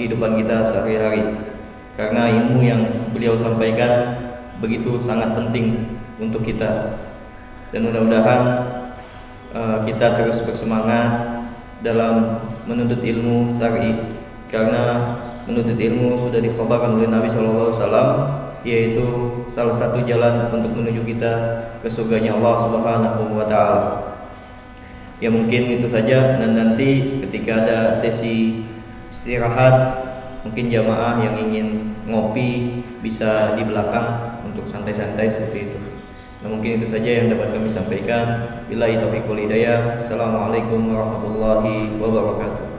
kehidupan kita sehari-hari. Karena ilmu yang beliau sampaikan begitu sangat penting untuk kita. Dan mudah-mudahan kita terus bersemangat dalam menuntut ilmu syar'i, karena menuntut ilmu sudah dikhabarkan oleh Nabi SAW, yaitu salah satu jalan untuk menuju kita ke surganya Allah Subhanahu wa taala. Ya mungkin itu saja, dan nanti ketika ada sesi istirahat, mungkin jamaah yang ingin ngopi bisa di belakang untuk santai-santai seperti itu. Nah, mungkin itu saja yang dapat kami sampaikan. Billahi taufiq wal hidayah. Assalamualaikum warahmatullahi wabarakatuh.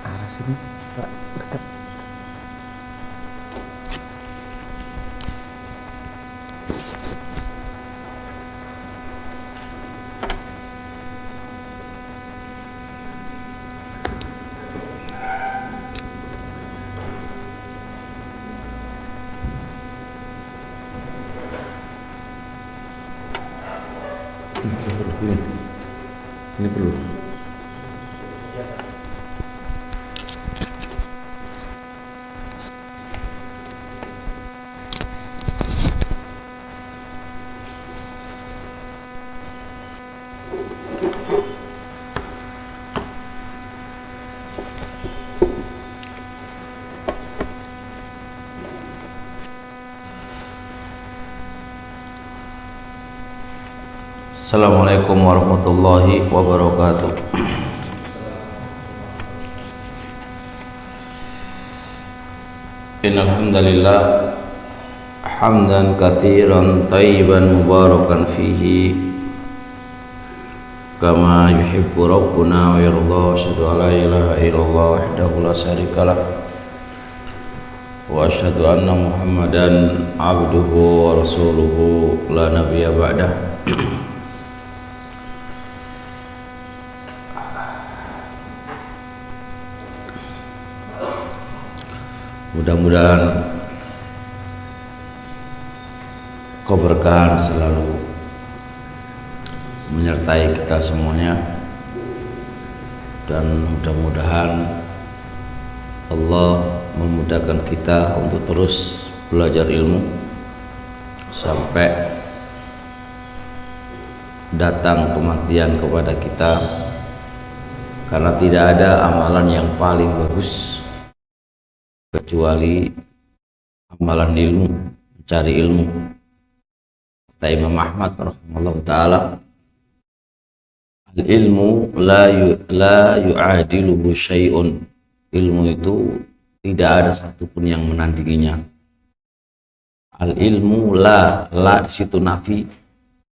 Arah sini, Pak, dekat. Ini perlu. Assalamualaikum warahmatullahi wabarakatuh. Innal hamdalillah hamdan katsiran thayyiban mubarakan fihi kama yuhibbu rabbuna wa yarda. Asyhadu an la ilaha illallah wahdahu la syarikalah wa asyhadu anna Muhammadan abduhu wa rasuluhu la nabiyya ba'dah. Mudah-mudahan keberkahan selalu menyertai kita semuanya, dan mudah-mudahan Allah memudahkan kita untuk terus belajar ilmu sampai datang kematian kepada kita, karena tidak ada amalan yang paling bagus kecuali amalan ilmu, mencari ilmu. Kata Imam Ahmad rahimahullah ta'ala, al-ilmu la yu'adiluhu syai'un. Ilmu itu tidak ada satupun yang menandinginya. Al-ilmu la di situ nafi,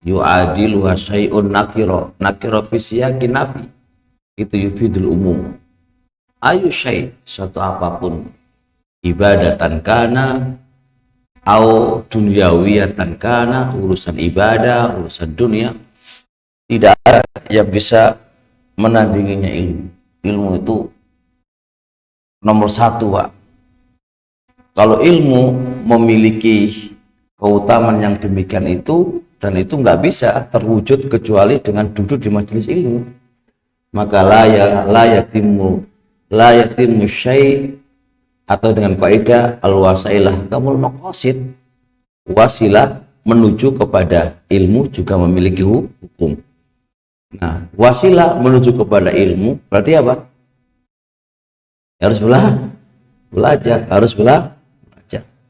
yu'adiluha syai'un nakiro fi siyaqi nafi, itu yufidul umum. ayu syai, suatu apapun, ibadatan kana au dunyawiyatan kana, urusan ibadah, urusan dunia, tidak ada yang bisa menandinginya ilmu. Ilmu itu nomor satu, Pak. Kalau ilmu memiliki keutamaan yang demikian itu, dan itu nggak bisa terwujud kecuali dengan duduk di majelis ilmu, maka la yatimu syai', atau dengan kaidah al-wasailah kamul maqasid, wasilah menuju kepada ilmu juga memiliki hukum. Nah, wasilah menuju kepada ilmu berarti apa? Harus belajar,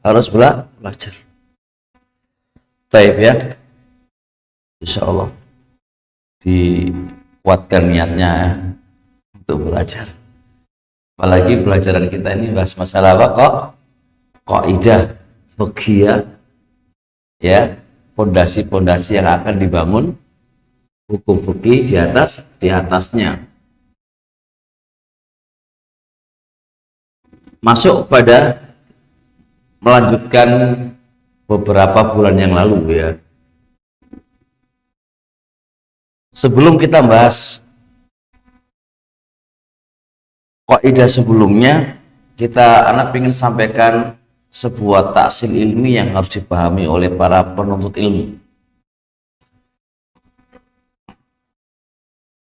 harus belajar. Baik ya, insya Allah dikuatkan niatnya ya, untuk belajar. Apalagi pelajaran kita ini bahas masalah apa kok? Kaidah fikih ya, pondasi-pondasi yang akan dibangun hukum fikih di atasnya. Masuk pada melanjutkan beberapa bulan yang lalu ya. Sebelum kita bahas kaidah sebelumnya, anak ingin sampaikan sebuah taksil ilmi yang harus dipahami oleh para penuntut ilmu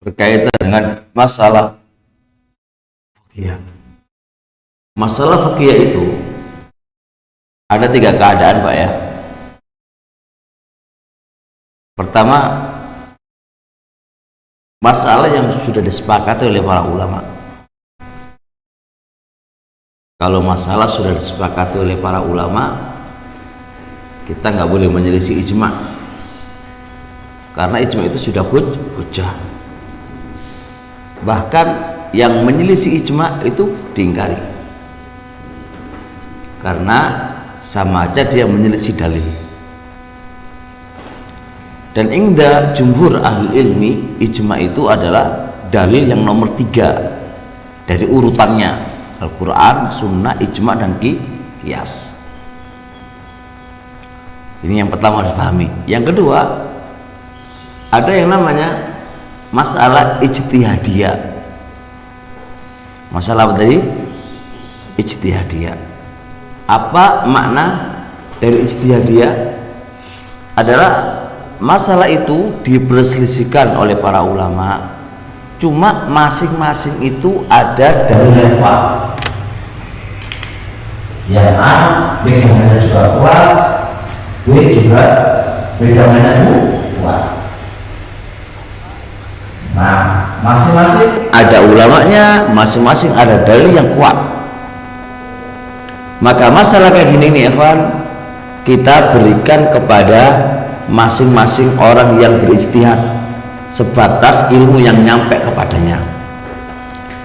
berkaitan dengan masalah fikih. Masalah fikih itu ada 3 keadaan, Pak ya. Pertama, masalah yang sudah disepakati oleh para ulama. Kalau masalah sudah disepakati oleh para ulama, kita nggak boleh menyelisih ijma, karena ijma itu sudah hujjah. Bahkan yang menyelisih ijma itu diingkari, karena sama aja dia menyelisih dalil. Dan inda jumhur ahli ilmi, ijma itu adalah dalil yang nomor 3 dari urutannya: Al-Quran, Sunnah, Ijma, dan Qiyas. Ini yang pertama harus pahami. Yang kedua, ada yang namanya masalah ijtihadiyah. Masalah apa tadi? Ijtihadiyah. Apa makna dari ijtihadiyah? Adalah masalah itu diperselisihkan oleh para ulama, cuma masing-masing itu ada dari level. Yang A pegangannya juga kuat, B juga pegangannya kuat. Nah, masing-masing ada ulamanya, masing-masing ada dalil yang kuat. Maka masalah kayak gini nih, ikhwan, kita berikan kepada masing-masing orang yang berijtihad sebatas ilmu yang nyampe kepadanya,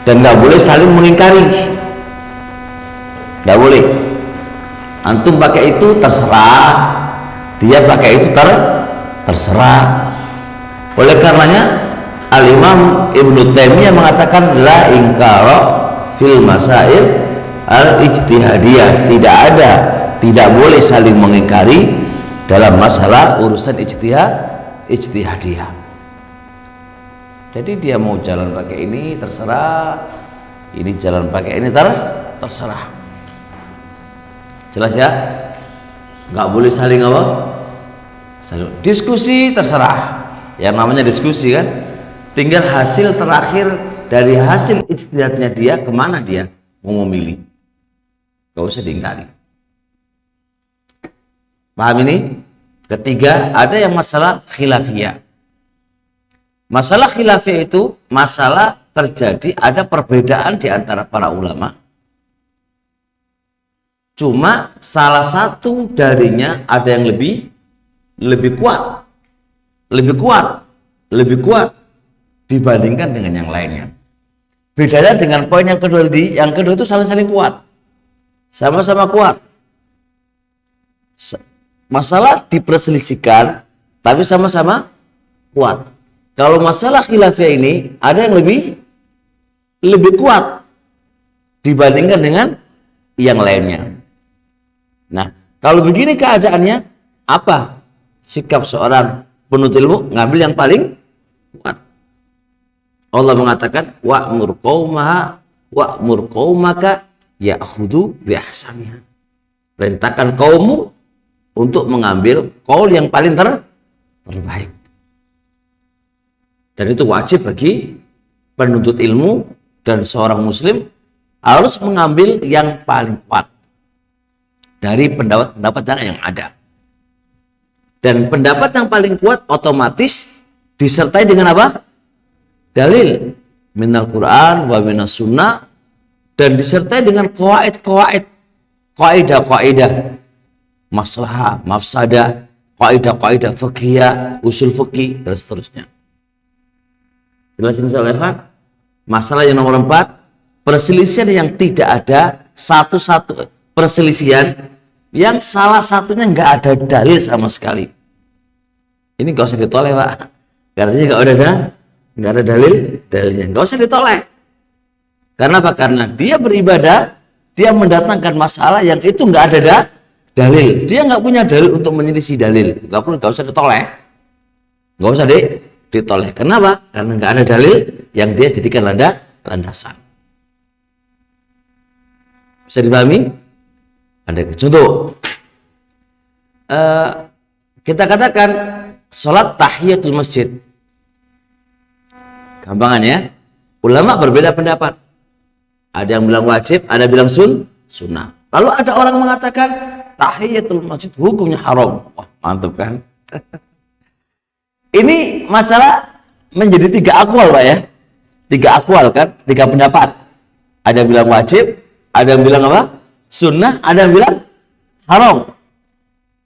dan nggak boleh saling mengingkari. Nggak boleh. Antum pakai itu terserah, dia pakai itu terserah. Oleh karenanya Al-Imam Ibnu Taimiyah mengatakan la ingkara fil masail al-ijtihadiyah, tidak boleh saling mengingkari dalam masalah urusan ijtihadiyah. Jadi dia mau jalan pakai ini terserah, ini jalan pakai ini terserah. Jelas ya? Nggak boleh saling apa? Saling diskusi terserah. Yang namanya diskusi kan, tinggal hasil terakhir dari hasil ijtihadnya dia, kemana dia mau memilih. Nggak usah diingkari. Paham ini? Ketiga, ada yang masalah khilafiyah. Masalah khilafiyah itu masalah terjadi ada perbedaan di antara para ulama. Cuma salah satu darinya ada yang lebih kuat dibandingkan dengan yang lainnya. Bedanya dengan poin yang kedua tadi, yang kedua itu saling kuat, sama-sama kuat. Masalah diperselisihkan tapi sama-sama kuat. Kalau masalah khilafiyah ini ada yang lebih kuat dibandingkan dengan yang lainnya. Nah, kalau begini keadaannya, apa sikap seorang penuntut ilmu? Ngambil yang paling kuat. Allah mengatakan wa'mur qaumaka ya'khudhu bi ahsaniha. Perintahkan kaummu untuk mengambil qaul yang paling terbaik. Dan itu wajib bagi penuntut ilmu dan seorang muslim harus mengambil yang paling kuat dari pendapat-pendapat yang ada. Dan pendapat yang paling kuat otomatis disertai dengan apa? Dalil minal Quran wa minas sunnah, dan disertai dengan kaidah-kaidah maslahah, mafsadah, kaidah-kaidah fikih, usul fikih dan seterusnya. Jelasin soalnya masalah yang nomor 4, perselisihan yang tidak ada satu-satu perselisihan yang salah satunya nggak ada dalil sama sekali. Ini nggak usah ditolak, Pak, karena nggak ada dalilnya, nggak usah ditolak. Karena apa? Karena dia beribadah, dia mendatangkan masalah yang itu nggak ada dalil. Dia nggak punya dalil untuk menyelisih dalil, nggak usah ditolak, nggak usah ditolak. Kenapa? Karena nggak ada dalil yang dia jadikan landasan. Bisa dipahami? Ada contoh. Kita katakan sholat tahiyatul masjid. Gampangan ya. Ulama berbeda pendapat. Ada yang bilang wajib, ada yang bilang sunnah. Lalu ada orang mengatakan tahiyatul masjid hukumnya haram. Wah, mantap kan? Ini masalah menjadi 3 akwal, Pak ya. 3 akwal kan, 3 pendapat. Ada yang bilang wajib, ada yang bilang apa? Sunnah, ada yang bilang haram.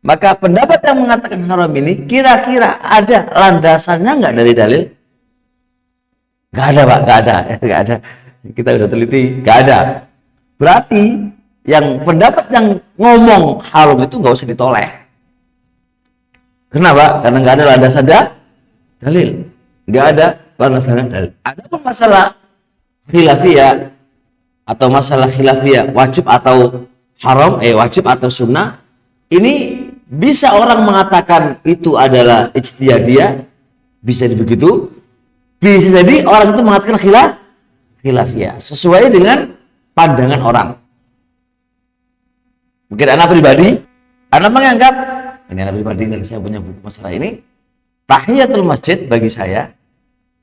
Maka pendapat yang mengatakan haram ini kira-kira ada landasannya nggak dari dalil? Nggak ada, Pak, nggak ada. Kita udah teliti, nggak ada. Berarti yang pendapat yang ngomong haram itu nggak usah ditolak. Kenapa? Karena nggak ada landasan dalil, nggak ada landasan dalil. Ada pun masalah khilafiyah atau masalah khilafiyah wajib atau haram, wajib atau sunnah, ini bisa orang mengatakan itu adalah ijtihadiyah, bisa begitu. Bisa jadi orang itu mengatakan khilafiyah sesuai dengan pandangan orang. Mungkin anak pribadi, anak menganggap ini anak pribadi dan saya punya buku masalah ini, tahiyatul masjid bagi saya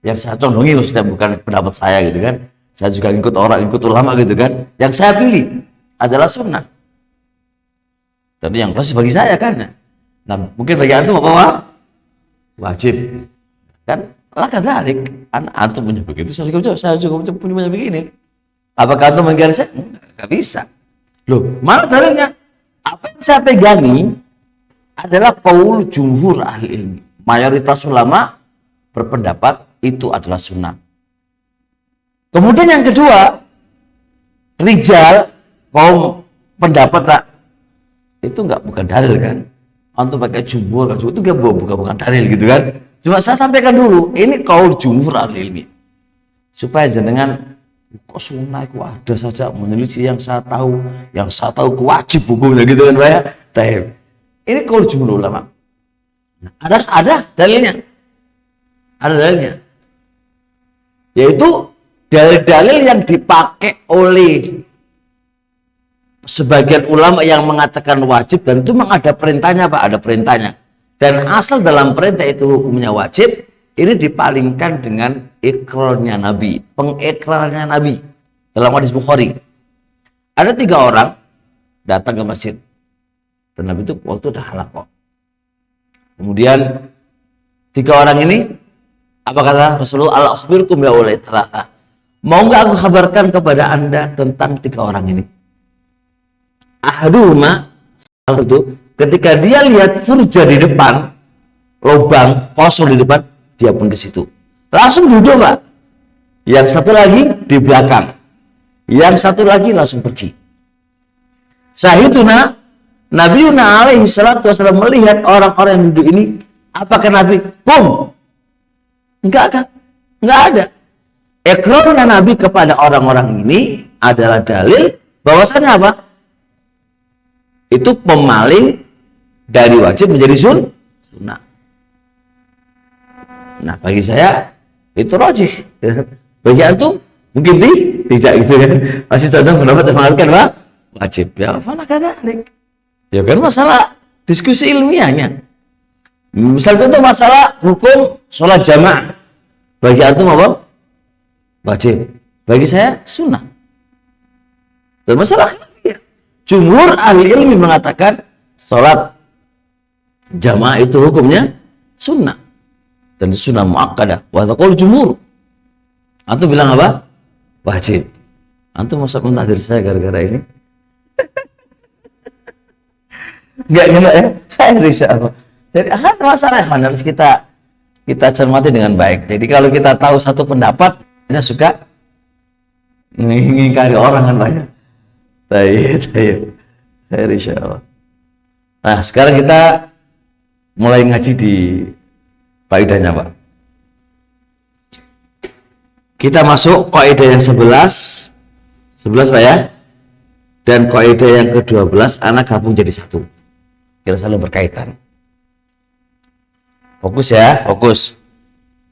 yang saya condongi, sudah bukan pendapat saya gitu kan. Saya juga ikut ulama gitu kan. Yang saya pilih adalah sunnah. Tapi yang pasti bagi saya kan. Nah, mungkin bagi antum apa? Wajib. Kan laka dalik. Antum punya begitu, saya juga punya begini. Apakah antum mengganti saya? Enggak bisa. Loh, mana dalilnya? Apa yang saya pegangi adalah qaul jumhur ahli ilmi. Mayoritas ulama berpendapat itu adalah sunnah. Kemudian yang kedua, rijal kaum pendapat tak, itu bukan dalil kan? Antum pakai jumhur itu bukan dalil gitu kan? Cuma saya sampaikan dulu, ini qaul jumhur ahli ilmi. Supaya jenengan kok sunnah itu ada saja meneliti yang saya tahu wajib hukumnya gitu kan, Pak ya. Ini qaul jumhur ulama. Nah, ada dalilnya. Ada dalilnya. Yaitu dalil-dalil yang dipakai oleh sebagian ulama yang mengatakan wajib, dan itu memang ada perintahnya, Pak, ada perintahnya. Dan asal dalam perintah itu hukumnya wajib, ini dipalingkan dengan ikrarnya Nabi, pengikrarnya Nabi. Dalam hadis Bukhari, ada 3 orang datang ke masjid, dan Nabi itu waktu udah halal kok. Kemudian 3 orang ini, apa kata Rasulullah? Al-akhbirkum ya ulai thalatha. Mau nggak aku kabarkan kepada anda tentang 3 orang ini? Ahaduhuma, salah satu, ketika dia lihat furja di depan, lubang kosong di depan, dia pun ke situ. Langsung duduk, Pak. Yang satu lagi di belakang. Yang satu lagi langsung pergi. Sahiduna, Nabiuna alaihi salatu wasallam melihat orang-orang yang duduk ini. Apakah Nabi? Enggak kan? Enggak ada. Ikrarnya Nabi kepada orang-orang ini adalah dalil bahwasanya apa? Itu pemaling dari wajib menjadi sunnah. Nah, bagi saya itu rajih. Bagi antum mungkin tidak gitu kan. Masih condong pendapat yang mengatakan wajib. Ya, fana kadzalik. Ya kan masalah diskusi ilmiahnya. Misal itu masalah hukum sholat jamaah. Bagi antum apa? Wajib. Bagi saya sunnah. Dan masalah ya. Jumhur ahli ilmi mengatakan sholat jamaah itu hukumnya sunnah. Dan sunnah muakkadah. Wa taqul jumhur. Antum bilang apa? Wajib. Antum masa mentahdir saya gara-gara ini? Enggak ya? Insyaallah. Jadi masalah yang harus kita cermati dengan baik. Jadi kalau kita tahu satu pendapat, kita suka mengingkari orang kan banyak. Tayyib. Insyaallah. Nah, sekarang kita mulai ngaji di kaidahnya, Pak. Kita masuk kaidah yang 11 Pak ya. Dan kaidah yang ke-12 anak gabung jadi satu. Kira selalu berkaitan. Fokus ya, fokus.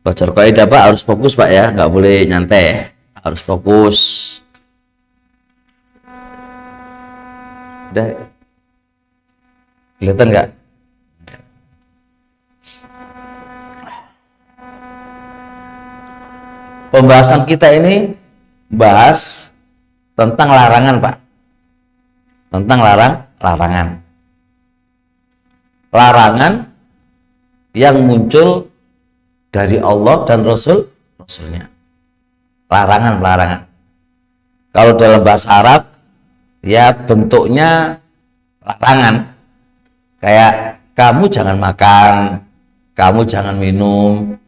Baca kaidah Pak harus fokus Pak ya, nggak boleh nyantai. Harus fokus. Udah. Kelihatan nggak? Pembahasan kita ini bahas tentang larangan Pak. Tentang larangan. Larangan yang muncul dari Allah dan Rasulnya. Larangan. Kalau dalam bahasa Arab ya bentuknya larangan. Kayak kamu jangan makan, kamu jangan minum,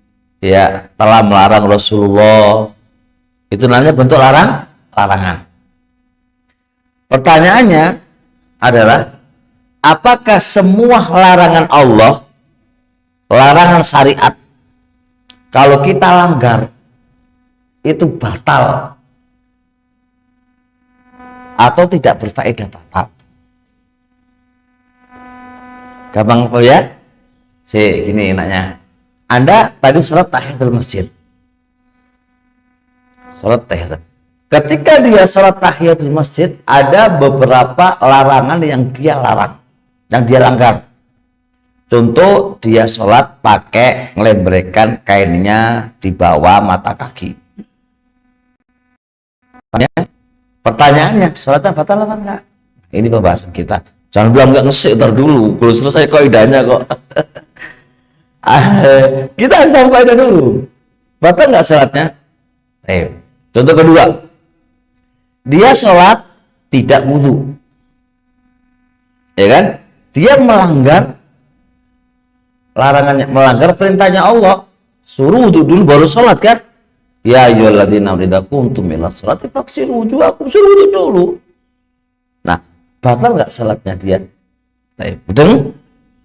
ya telah melarang Rasulullah. Itu namanya bentuk larangan. Pertanyaannya adalah apakah semua larangan Allah, larangan syariat, kalau kita langgar itu batal atau tidak berfaedah batal? Gampang apa ya? Gini enaknya. Anda tadi sholat tahiyatul masjid. Sholat tahiyatul. Ketika dia sholat tahiyatul masjid, ada beberapa larangan yang dia larang, yang dia langgar. Contoh, dia sholat pakai ngelembrekan kainnya di bawah mata kaki. Pertanyaannya, sholatnya batal apa enggak? Ini pembahasan kita. Jangan bilang enggak ngesik, ntar dulu. Belum selesai kaidahnya kok. Kita harus tahu kaidah dulu. Batal enggak sholatnya? Contoh kedua, dia sholat tidak wudu, ya kan? Dia melanggar larangannya, melanggar perintahnya Allah. Suruh wudu dulu baru sholat kan? Ya ayyuhalladzina amanu idza qumtum ilas sholati faghsilu wujuhakum, suruh wudu dulu. Nah, batal nggak sholatnya dia? Betul?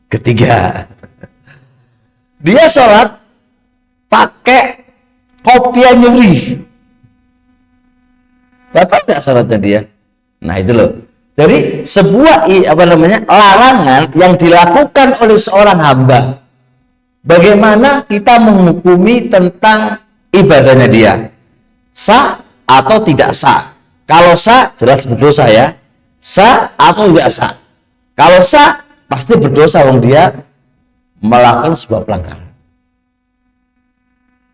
Ketiga, dia sholat pakai kopiah nyuri. Batal nggak sholatnya dia? Nah itu loh. Jadi sebuah larangan yang dilakukan oleh seorang hamba. Bagaimana kita menghukumi tentang ibadahnya dia? Sah atau tidak sah? Kalau sah jelas berdosa ya. Sah atau tidak sah? Kalau sah pasti berdosa wong dia melakukan sebuah pelanggaran.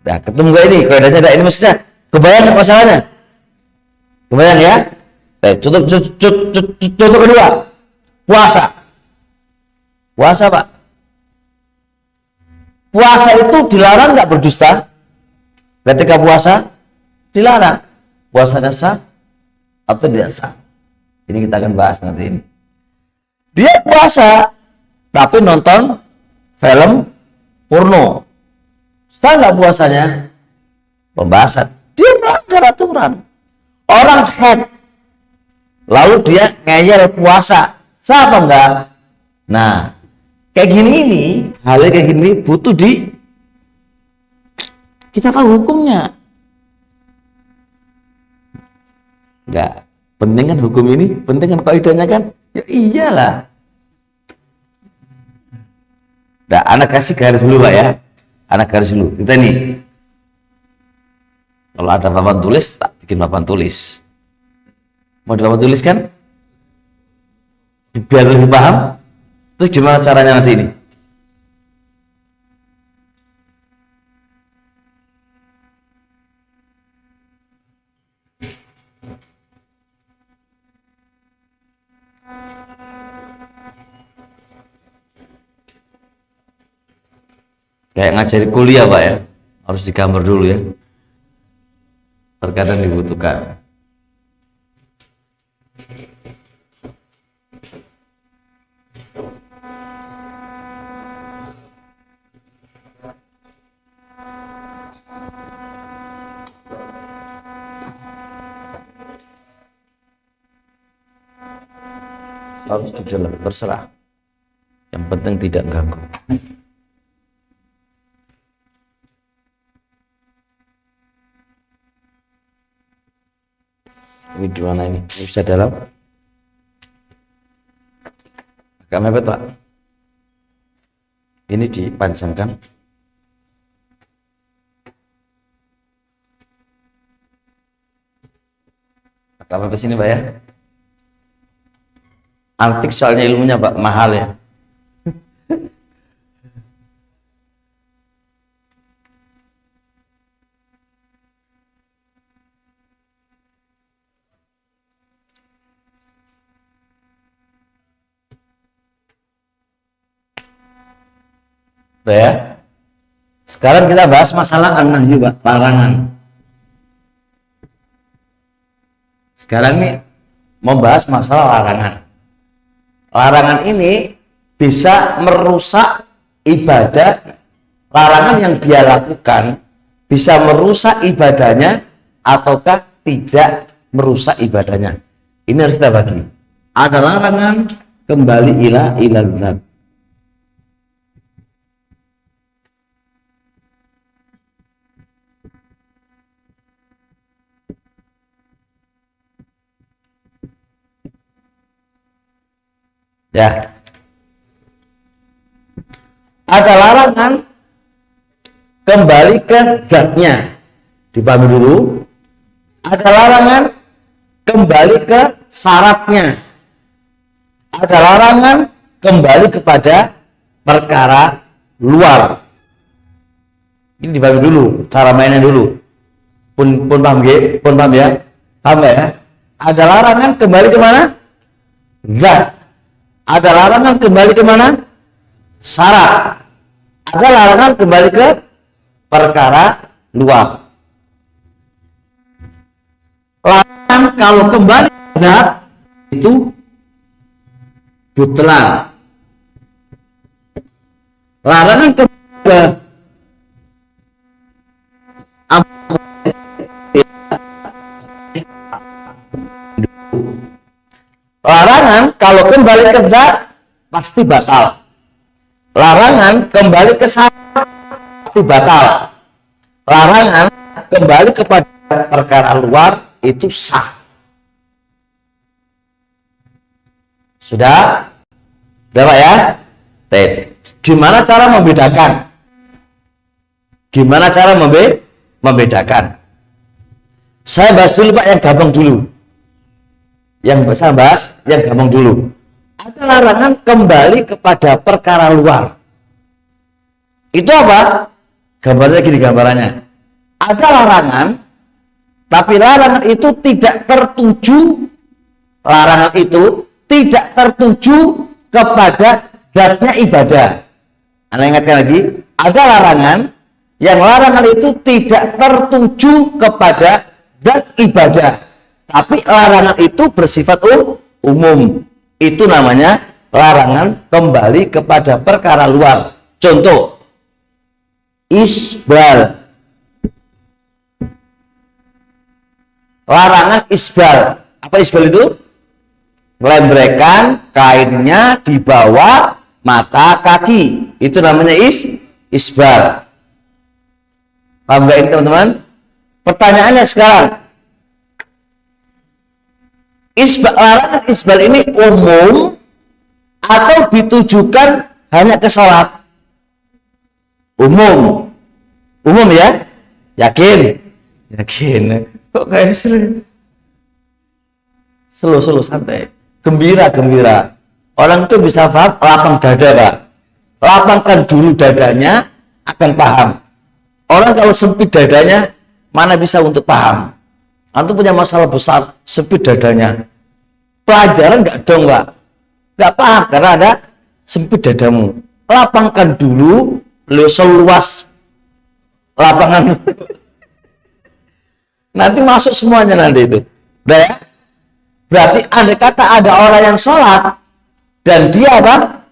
Nah, ketemu gak ini? Kaidahnya ada ini maksudnya. Kebayang nggak masalahnya? Kebayang ya? Contoh kedua, puasa. Puasa Pak. Puasa itu dilarang nggak berdusta? Ketika puasa dilarang. Puasanya sah atau tidak sah? Ini kita akan bahas nanti ini. Dia puasa tapi nonton film porno. Sah nggak puasanya? Pembahasan. Dia melanggar aturan. Orang haid lalu dia ngeyel puasa, sah apa enggak? Nah, kayak gini halnya kayak gini butuh kita tahu hukumnya. Enggak. Penting kan hukum ini, penting kan kaidahnya kan? Ya iyalah. Nah, anak kasih garis dulu Pak ya. Anak garis dulu. Kita nih. Kalau ada papan tulis, tak bikin papan tulis. Mau di papan tulis kan? Biar lebih paham. Terus gimana caranya nanti ini? Kayak ngajari kuliah Pak ya, harus digambar dulu ya, terkadang dibutuhkan. Harus dijelas, terserah, yang penting tidak ganggu. Ini gimana ini? Ini bisa dalam? Agak mepet Pak. Ini dipanjangkan. Agak mepet sini Pak ya. Antik soalnya ilmunya Pak, mahal ya. Ya. Sekarang kita bahas masalah an-nahyu, larangan. Sekarang nih mau bahas masalah larangan. Larangan ini bisa merusak ibadah. Larangan yang dia lakukan bisa merusak ibadahnya ataukah tidak merusak ibadahnya. Ini harus kita bagi. Ada larangan kembali ila zat. Ya, ada larangan kembali ke zatnya, dipahami dulu. Ada larangan kembali ke syaratnya. Ada larangan kembali kepada perkara luar. Ini dipahami dulu, cara mainnya dulu. Pun paham ya? Paham ya? Ada larangan kembali ke mana? Zat. Ada larangan kembali ke mana? Syarat. Ada larangan kembali ke perkara luar. Larangan kalau kembali ke zat itu butlan. Larangan kembali ke larangan kalau kembali ke zat pasti batal. Larangan kembali ke syarat pasti batal. Larangan kembali kepada perkara luar itu sah. Sudah? Sudah Pak ya? Gimana cara membedakan? Gimana cara membedakan? Saya bahas dulu Pak yang gampang dulu. Yang saya bahas yang gampang dulu. Ada larangan kembali kepada perkara luar. Itu apa? Gambarnya gini gambarannya. Ada larangan, tapi larangan itu tidak tertuju. Larangan itu tidak tertuju kepada zatnya ibadah. Anda ingatkan lagi, ada larangan yang larangan itu tidak tertuju kepada zat ibadah. Tapi larangan itu bersifat umum. Itu namanya larangan kembali kepada perkara luar. Contoh, isbal. Larangan isbal. Apa isbal itu? Melembrekan kainnya di bawah mata kaki. Itu namanya isbal. Paham nggak ini teman-teman? Pertanyaannya sekarang, Larangan isbal ini umum atau ditujukan hanya ke sholat? Umum. Umum ya? Yakin? Yakin. Kok kayak slow santai. Gembira. Orang itu bisa paham lapang dada, Pak. Lapangkan dulu dadanya akan paham. Orang kalau sempit dadanya mana bisa untuk paham. Antum punya masalah besar, sempit dadanya. Pelajaran enggak dong, Pak. Enggak paham karena ada sempit dadamu. Lapangkan dulu, seluas lapangan. Nanti masuk semuanya nanti itu. Udah ya? Berarti andai kata ada orang yang sholat dan dia apa?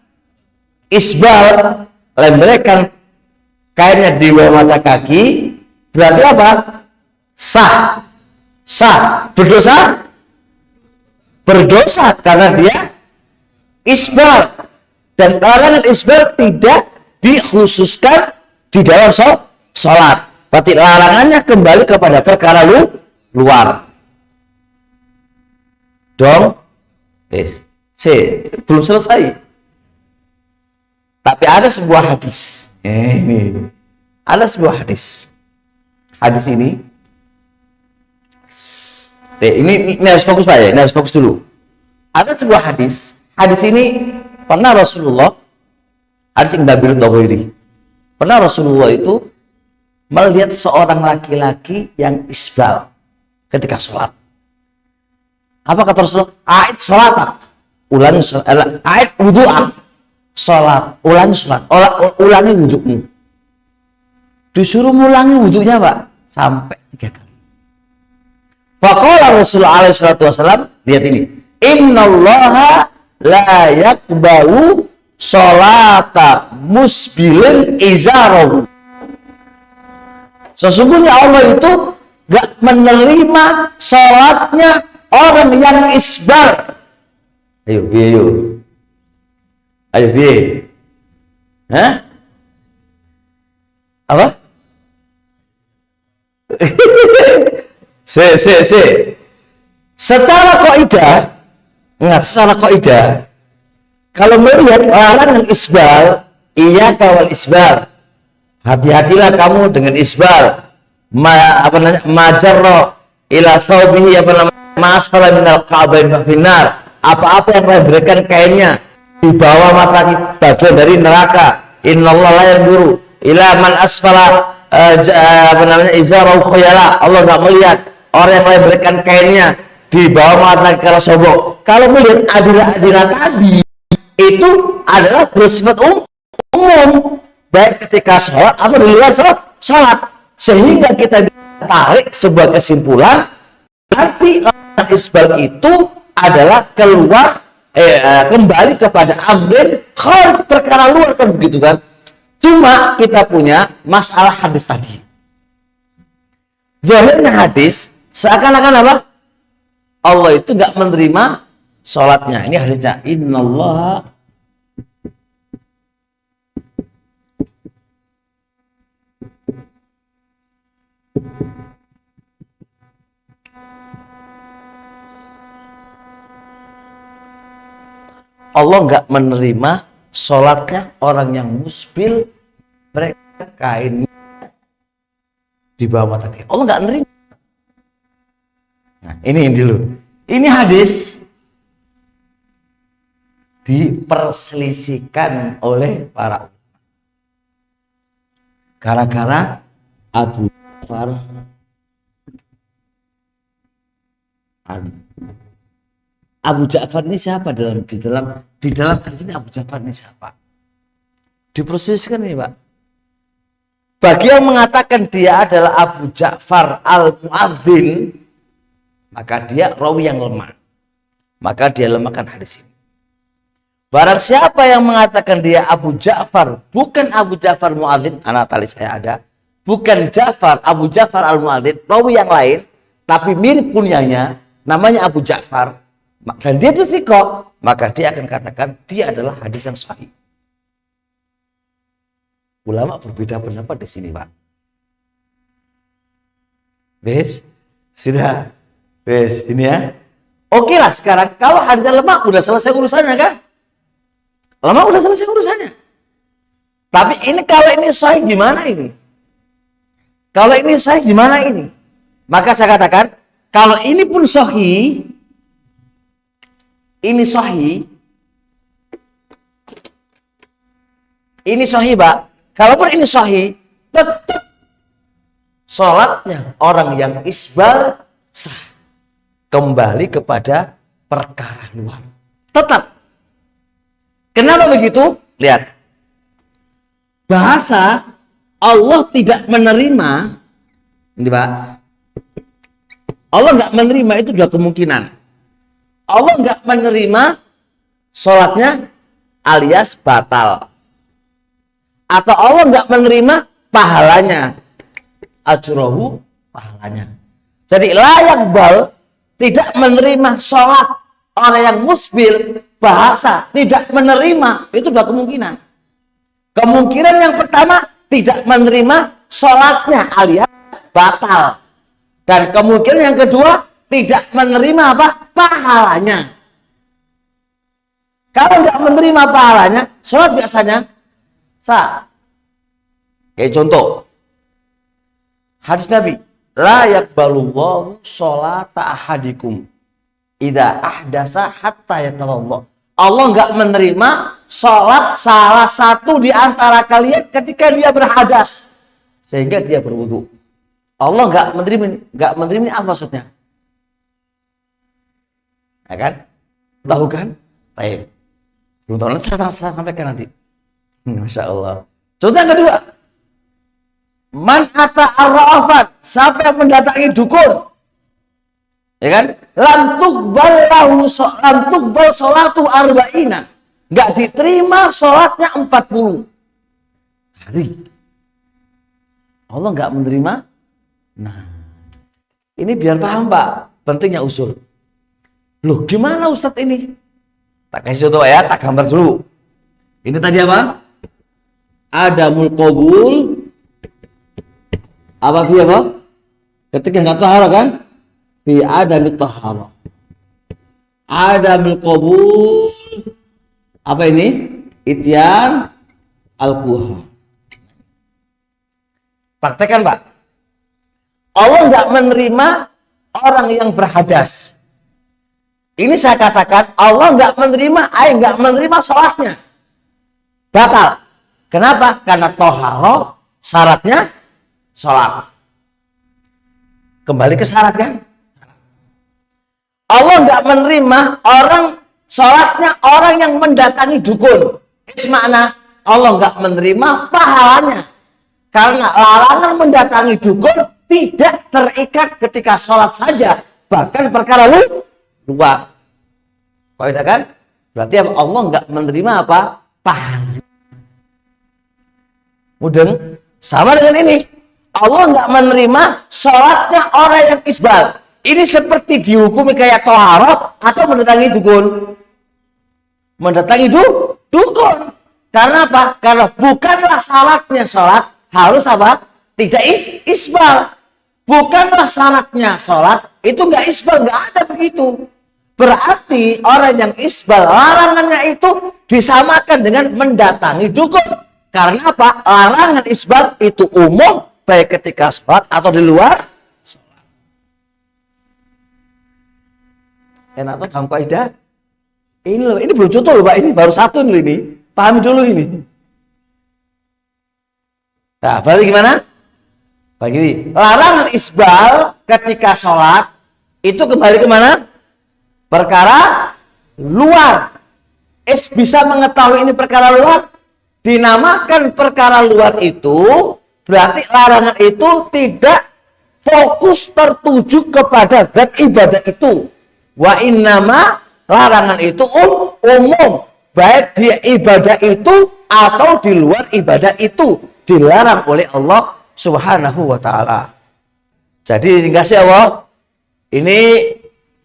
Isbal, lembrelkan kainnya di bawah mata kaki, berarti apa? Sah. Berdosa karena dia isbal. Dan larangan isbal tidak dikhususkan di dalam sholat. Berarti larangannya kembali kepada perkara luar. Dong, belum selesai. Tapi ada sebuah hadis. Ini ada sebuah hadis. Hadis ini harus fokus, Pak ya. Ini harus fokus dulu. Ada sebuah hadis. Hadis ini pernah Rasulullah, hadis yang Nabi Tawhiri. Pernah Rasulullah itu melihat seorang laki-laki yang isbal ketika sholat. Apa kata Rasulullah? A'id sholat, ulangi sholat. A'id wudu'ak, sholat, ulangi sholat, ulangi wudu'mu. Disuruh ulangi wudu'nya, Pak, sampai 3 kali. Faqala Rasulullah alaihi salatu wasallam, lihat ini, innallaha la yaqbalu sholata musbilin izarahu. Sesungguhnya Allah itu gak menerima sholatnya orang yang isbal. Ayo biye. Hah? Apa? Secara kaidah, kalau melihat larangan isbal, iya kawal isbal. Hati-hatilah kamu dengan isbal. Majarro ila thawbihi masfala minal ka'bain fafinar. Apa-apa yang memberikan kainnya di bawah mata bagian dari neraka. Innallaha la yanzuru ila man asfala izarahu khuyala. Allah enggak melihat orang yang memberikan kainnya di bawah mata kalau sombong. Kalau melihat adilah-adilah tadi itu adalah bersifat umum, baik ketika sholat atau di luar sholat, sehingga kita bisa tarik sebuah kesimpulan berarti isbal itu adalah kembali kepada ambil kharij, perkara luar, kan begitu kan. Cuma kita punya masalah hadis tadi. Zahirnya hadis seakan-akan apa? Allah itu nggak menerima sholatnya. Ini hadisnya, innallaha Allah nggak menerima sholatnya orang yang musbil, mereka kain di bawah mata kaki. Allah nggak menerima. Nah, ini dulu. Ini hadis diperselisihkan oleh para ulama. Gara-gara Abu Ja'far Abu Ja'far ini siapa di dalam hadis ini? Abu Ja'far ini siapa? Diperselisihkan ini, Pak. Bagi yang mengatakan dia adalah Abu Ja'far al-Mu'adzin, maka dia rawi yang lemah. Maka dia lemahkan hadis ini. Barang siapa yang mengatakan dia Abu Ja'far, bukan Abu Ja'far Mu'adzin, anak tali saya ada, bukan Abu Ja'far al-Mu'adzin, rawi yang lain, tapi mirip kunyanya, namanya Abu Ja'far, dan dia itu thiqah, maka dia akan katakan dia adalah hadis yang sahih. Ulama berbeda pendapat di sini, Pak. Wes, sudah. Wes, ini ya. Oke lah sekarang, kalau hadisnya lemah, udah selesai urusannya kan? Lemah udah selesai urusannya. Tapi ini kalau ini sahih gimana ini? Kalau ini sahih gimana ini? Maka saya katakan, kalau ini pun sahih, ini sahih, Pak. Kalaupun ini sahih, tetap sholatnya orang yang isbal sah. Kembali kepada perkara luar. Tetap. Kenapa begitu? Lihat. Bahasa Allah tidak menerima, ini Pak. Allah nggak menerima itu dua kemungkinan. Allah nggak menerima sholatnya alias batal. Atau Allah nggak menerima pahalanya. Ajrohu pahalanya. Jadi layak bal tidak menerima sholat orang yang musbil, bahasa tidak menerima, itu dua kemungkinan. Kemungkinan yang pertama tidak menerima sholatnya alias batal. Dan kemungkinan yang kedua tidak menerima apa? Pahalanya. Kalau nggak menerima pahalanya, sholat biasanya sah. Kayak contoh hadis Nabi, la yaqbalullahu sholata ahadikum idza ahdasa hatta yatawadda. Allah nggak menerima sholat salah satu di antara kalian ketika dia berhadas sehingga dia berwudu. Allah nggak menerima apa maksudnya? Ya kan? Tahu kan? Baik. Belum tahu nanti saya sampaikan nanti. Masya Allah. Contoh yang kedua, man ata arra'afan, siapa yang mendatangi dukun, ya kan? Lam tuqbal sholatu arba'ina, nggak diterima sholatnya 40 hari. Allah nggak menerima. Nah, ini biar paham Pak, pentingnya usul. Loh, gimana Ustadz ini? Tak kasih contoh ya, tak gambar dulu. Ini tadi apa? Adamul qabul. Apa fi apa? Ketika nggak tahara kan? Fi adamit tahara. Adamul qabul. Apa ini? Ityan al-kuha. Praktekan Pak. Allah nggak menerima orang yang berhadas. Ini saya katakan Allah nggak menerima sholatnya. Batal. Kenapa? Karena toharo syaratnya sholat. Kembali ke syarat kan? Allah nggak menerima orang sholatnya orang yang mendatangi dukun. Ini makna Allah nggak menerima pahalanya. Karena larangan mendatangi dukun tidak terikat ketika sholat saja. Bahkan perkara luar. Kaidah kan? Berarti Allah nggak menerima apa? Pahala. Mudeng. Sama dengan ini. Allah nggak menerima sholatnya orang yang isbal. Ini seperti dihukumi kayak toharot atau mendatangi dukun. Mendatangi dukun. Karena apa? Karena bukanlah syaratnya sholat harus apa? Tidak isbal. Bukanlah syaratnya sholat itu nggak isbal, nggak ada begitu. Berarti orang yang isbal larangannya itu disamakan dengan mendatangi dukun. Karena apa? Larangan isbal itu umum baik ketika sholat atau di luar sholat. Enak tuh paham kaidah? Ini belum contoh loh Pak, ini baru satu loh ini. Pahami dulu ini. Nah, berarti gimana? Begini, larangan isbal ketika sholat itu kembali kemana? Perkara luar. Bisa mengetahui ini perkara luar, dinamakan perkara luar itu berarti larangan itu tidak fokus tertuju kepada zat ibadah itu. Wa innama larangan itu umum, baik di ibadah itu atau di luar ibadah itu dilarang oleh Allah Subhanahu wa ta'ala. Jadi dikasih Allah. Ini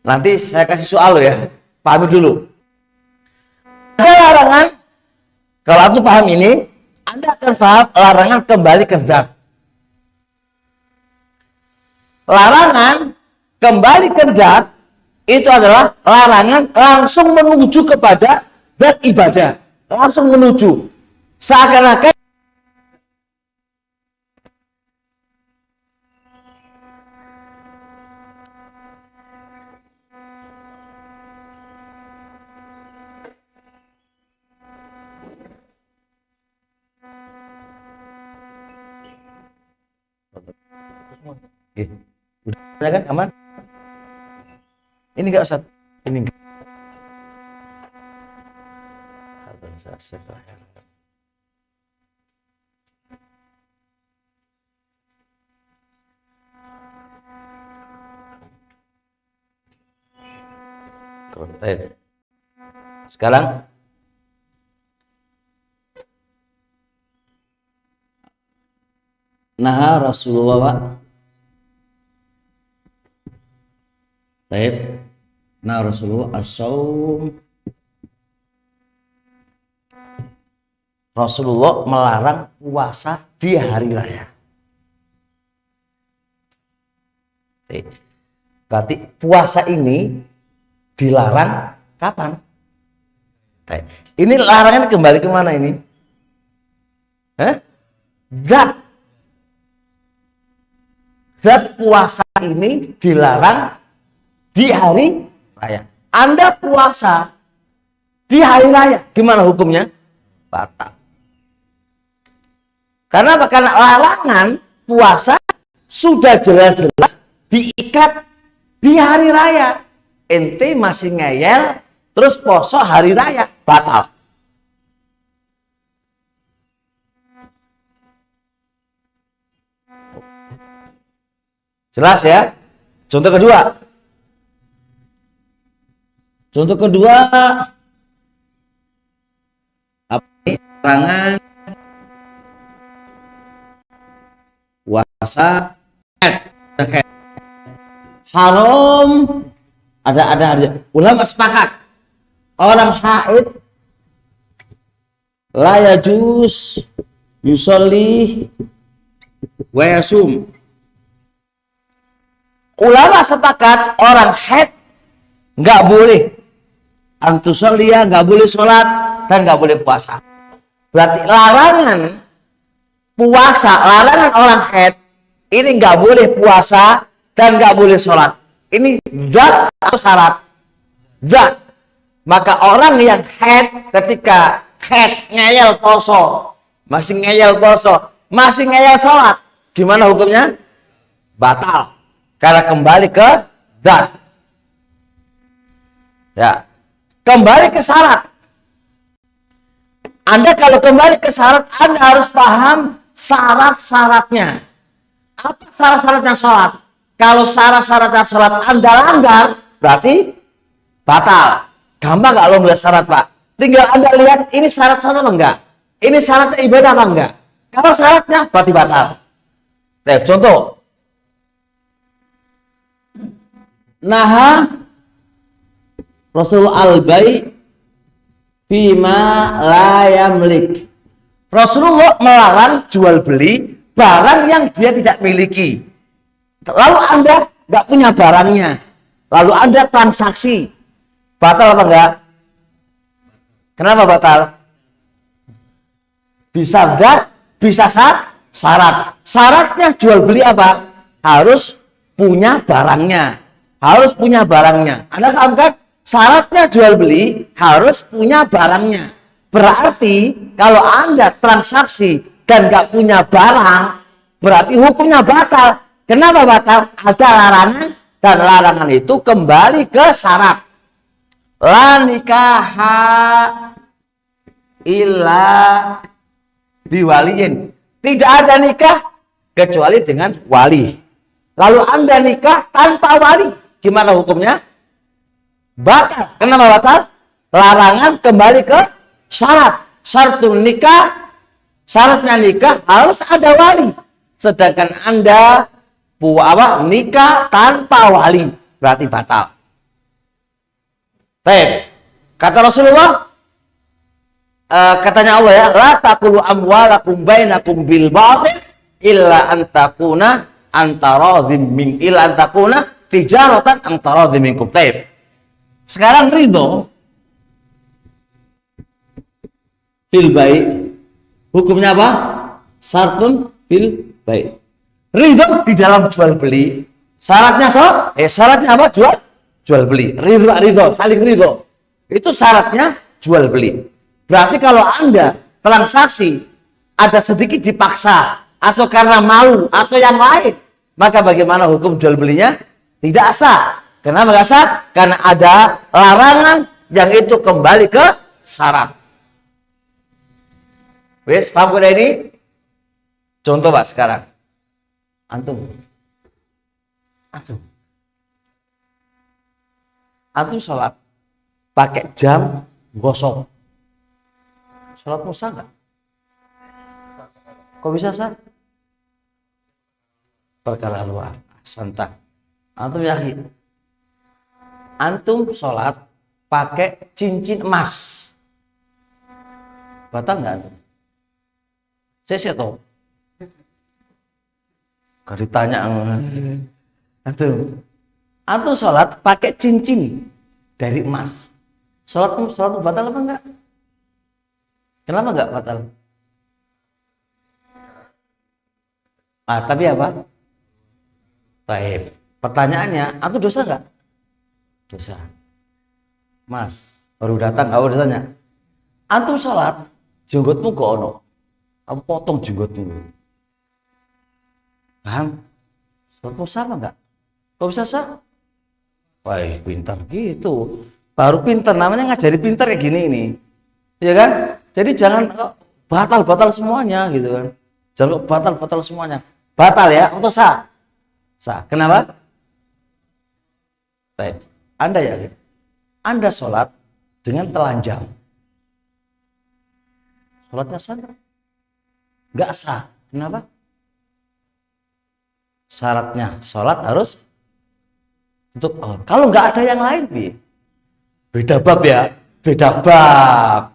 nanti saya kasih soal ya. Pahami dulu. Ada larangan. Kalau aku paham ini, Anda akan paham larangan kembali ke zat. Larangan kembali ke zat itu adalah larangan langsung menuju kepada zat ibadah, langsung menuju seakan-akan udah kan aman. Ini enggak Ustaz. Ini enggak. Sekarang nah Rasulullah Pak. Baik. Nah Rasulullah as-saum. Rasulullah melarang puasa di hari raya. Berarti puasa ini dilarang kapan? Ini larangan kembali kemana ini? Zat puasa ini dilarang di hari raya. Anda puasa di hari raya, gimana hukumnya? Batal. Karena apa? Karena larangan puasa sudah jelas-jelas diikat di hari raya. Ente masih ngeyel, terus poso hari raya, batal. Jelas ya? Contoh kedua. Contoh kedua, apa ini? Larangan puasa haram. Ada ulama sepakat orang haid la yajuz yusolli wa yasum. Ulama sepakat orang haid nggak boleh antusollia, nggak boleh sholat dan nggak boleh puasa. Berarti larangan puasa, larangan orang haid ini nggak boleh puasa dan nggak boleh sholat. Ini zat atau syarat? Zat. Maka orang yang haid ketika haid ngeyel poso, masih ngeyel poso, masih ngeyel sholat, gimana hukumnya? Batal. Karena kembali ke zat. Ya, kembali ke syarat. Anda kalau kembali ke syarat, Anda harus paham syarat-syaratnya. Apa syarat-syaratnya sholat? Kalau syarat-syaratnya sholat Anda langgar, berarti batal. Gampang nggak lo melihat syarat, Pak? Tinggal Anda lihat ini syarat-syarat apa enggak? Ini syaratnya ibadah apa enggak? Kalau syaratnya berarti batal. Nah, contoh. Naha Rasul al-bai fima la yamlik. Rasulullah melarang jual beli barang yang dia tidak miliki. Lalu Anda nggak punya barangnya, lalu Anda transaksi, batal apa enggak? Kenapa batal? Bisa enggak? Bisa syarat. Syaratnya jual beli apa? Harus punya barangnya. Harus punya barangnya. Anda paham kan? Syaratnya jual beli harus punya barangnya. Berarti kalau Anda transaksi dan nggak punya barang, berarti hukumnya batal. Kenapa batal? Ada larangan dan larangan itu kembali ke syarat. La nikaha illa biwaliin. Tidak ada nikah kecuali dengan wali. Lalu Anda nikah tanpa wali, gimana hukumnya? Batal. Kenapa batal? Larangan kembali ke syarat. Syaratul nikah, syaratnya nikah harus ada wali. Sedangkan Anda nikah tanpa wali, berarti batal. Baik. Kata Rasulullah, katanya Allah ya, la taqulu amwalakum bainakum bil batil illa antakuna antaradhim min illa antakuna tijaratan antaradhim minkum. Baik. Sekarang ridho fil baik. Hukumnya apa? Syartun fil baik. Ridho di dalam jual beli. Syaratnya syaratnya apa? Jual beli. Ridho, saling ridho. Itu syaratnya jual beli. Berarti kalau Anda transaksi ada sedikit dipaksa atau karena malu atau yang lain, maka bagaimana hukum jual belinya? Tidak sah. Kenapa nggak sah? Karena ada larangan yang itu kembali ke syarat. Wes, paham kuda ini? Contoh Pak sekarang. Antum sholat pakai jam gosok. Sholatmu sah nggak? Kok bisa sah? Perkara luar. Santai. Antum yakin? Antum sholat pakai cincin emas. Batal nggak antum? Saya tahu. Kalau ditanya antum sholat pakai cincin dari emas. Sholatmu batal apa enggak? Kenapa enggak batal? Tapi apa? Baik. Pertanyaannya, antum dosa enggak? Dosa. Mas, baru datang kau ditanya. Antum sholat, jenggotmu kok ono? Kamu potong jenggotmu. Kan? Sholatmu sah enggak? Kok bisa sah? Wah, pintar gitu. Baru pintar, namanya ngajari pintar kayak gini ini. Ya kan? Jadi jangan batal semuanya gitu kan. Jangan batal semuanya. Batal ya, untuk sah. Sah. Kenapa? Baik. Anda yakin? Anda sholat dengan telanjang. Sholatnya sah nggak? Nggak sah. Kenapa? Syaratnya sholat harus untuk kalau nggak ada yang lain, beda bab ya, beda bab,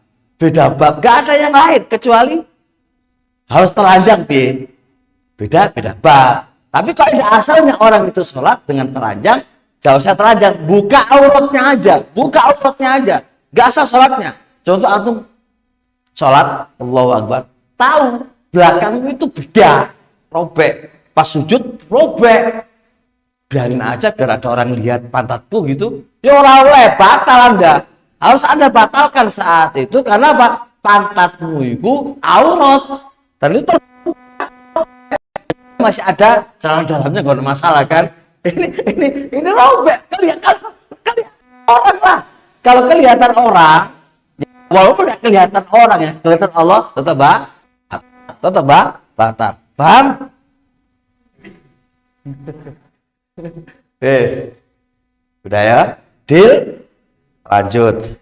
nggak ada yang lain kecuali harus telanjang, beda bab. Tapi kalau ada asalnya orang itu sholat dengan telanjang, jauh usah telanjang, buka auratnya aja, nggak sah sholatnya. Contoh antum sholat, Allahu Akbar, tahu belakangmu itu beda, robek, pas sujud robek. Biarin aja biar ada orang lihat pantatku gitu. Ya orang oleh batal Anda. Harus Anda batalkan saat itu karena apa? Pantatmu itu aurat. Dan itu masih ada dalam-dalamnya nggak ada masalah kan? Ini robek. Kelihatan orang lah. Kalau kelihatan orang, walaupun nggak kelihatan orang ya, kelihatan Allah tetap batal. Paham? Udah ya, deal, lanjut.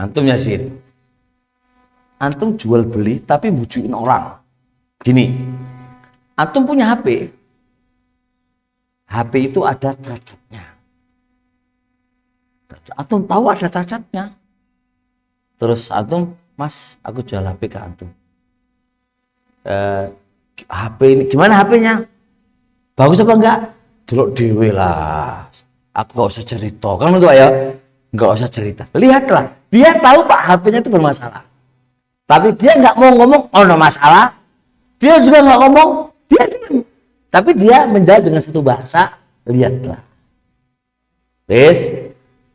Antum Yasin, antum jual beli tapi bujukin orang. Gini, antum punya HP itu ada cacatnya. Antum tahu ada cacatnya. Terus antum, Mas, aku jual HP ke antum. HP ini gimana HP-nya? Bagus apa enggak? Delok dhewe lah. Aku enggak usah cerita. Kan itu ya, enggak usah cerita. Lihatlah, dia tahu Pak HP-nya itu bermasalah. Tapi dia enggak mau ngomong ono masalah. Dia juga enggak ngomong, dia diam. Tapi dia menjawab dengan satu bahasa, lihatlah. Wes,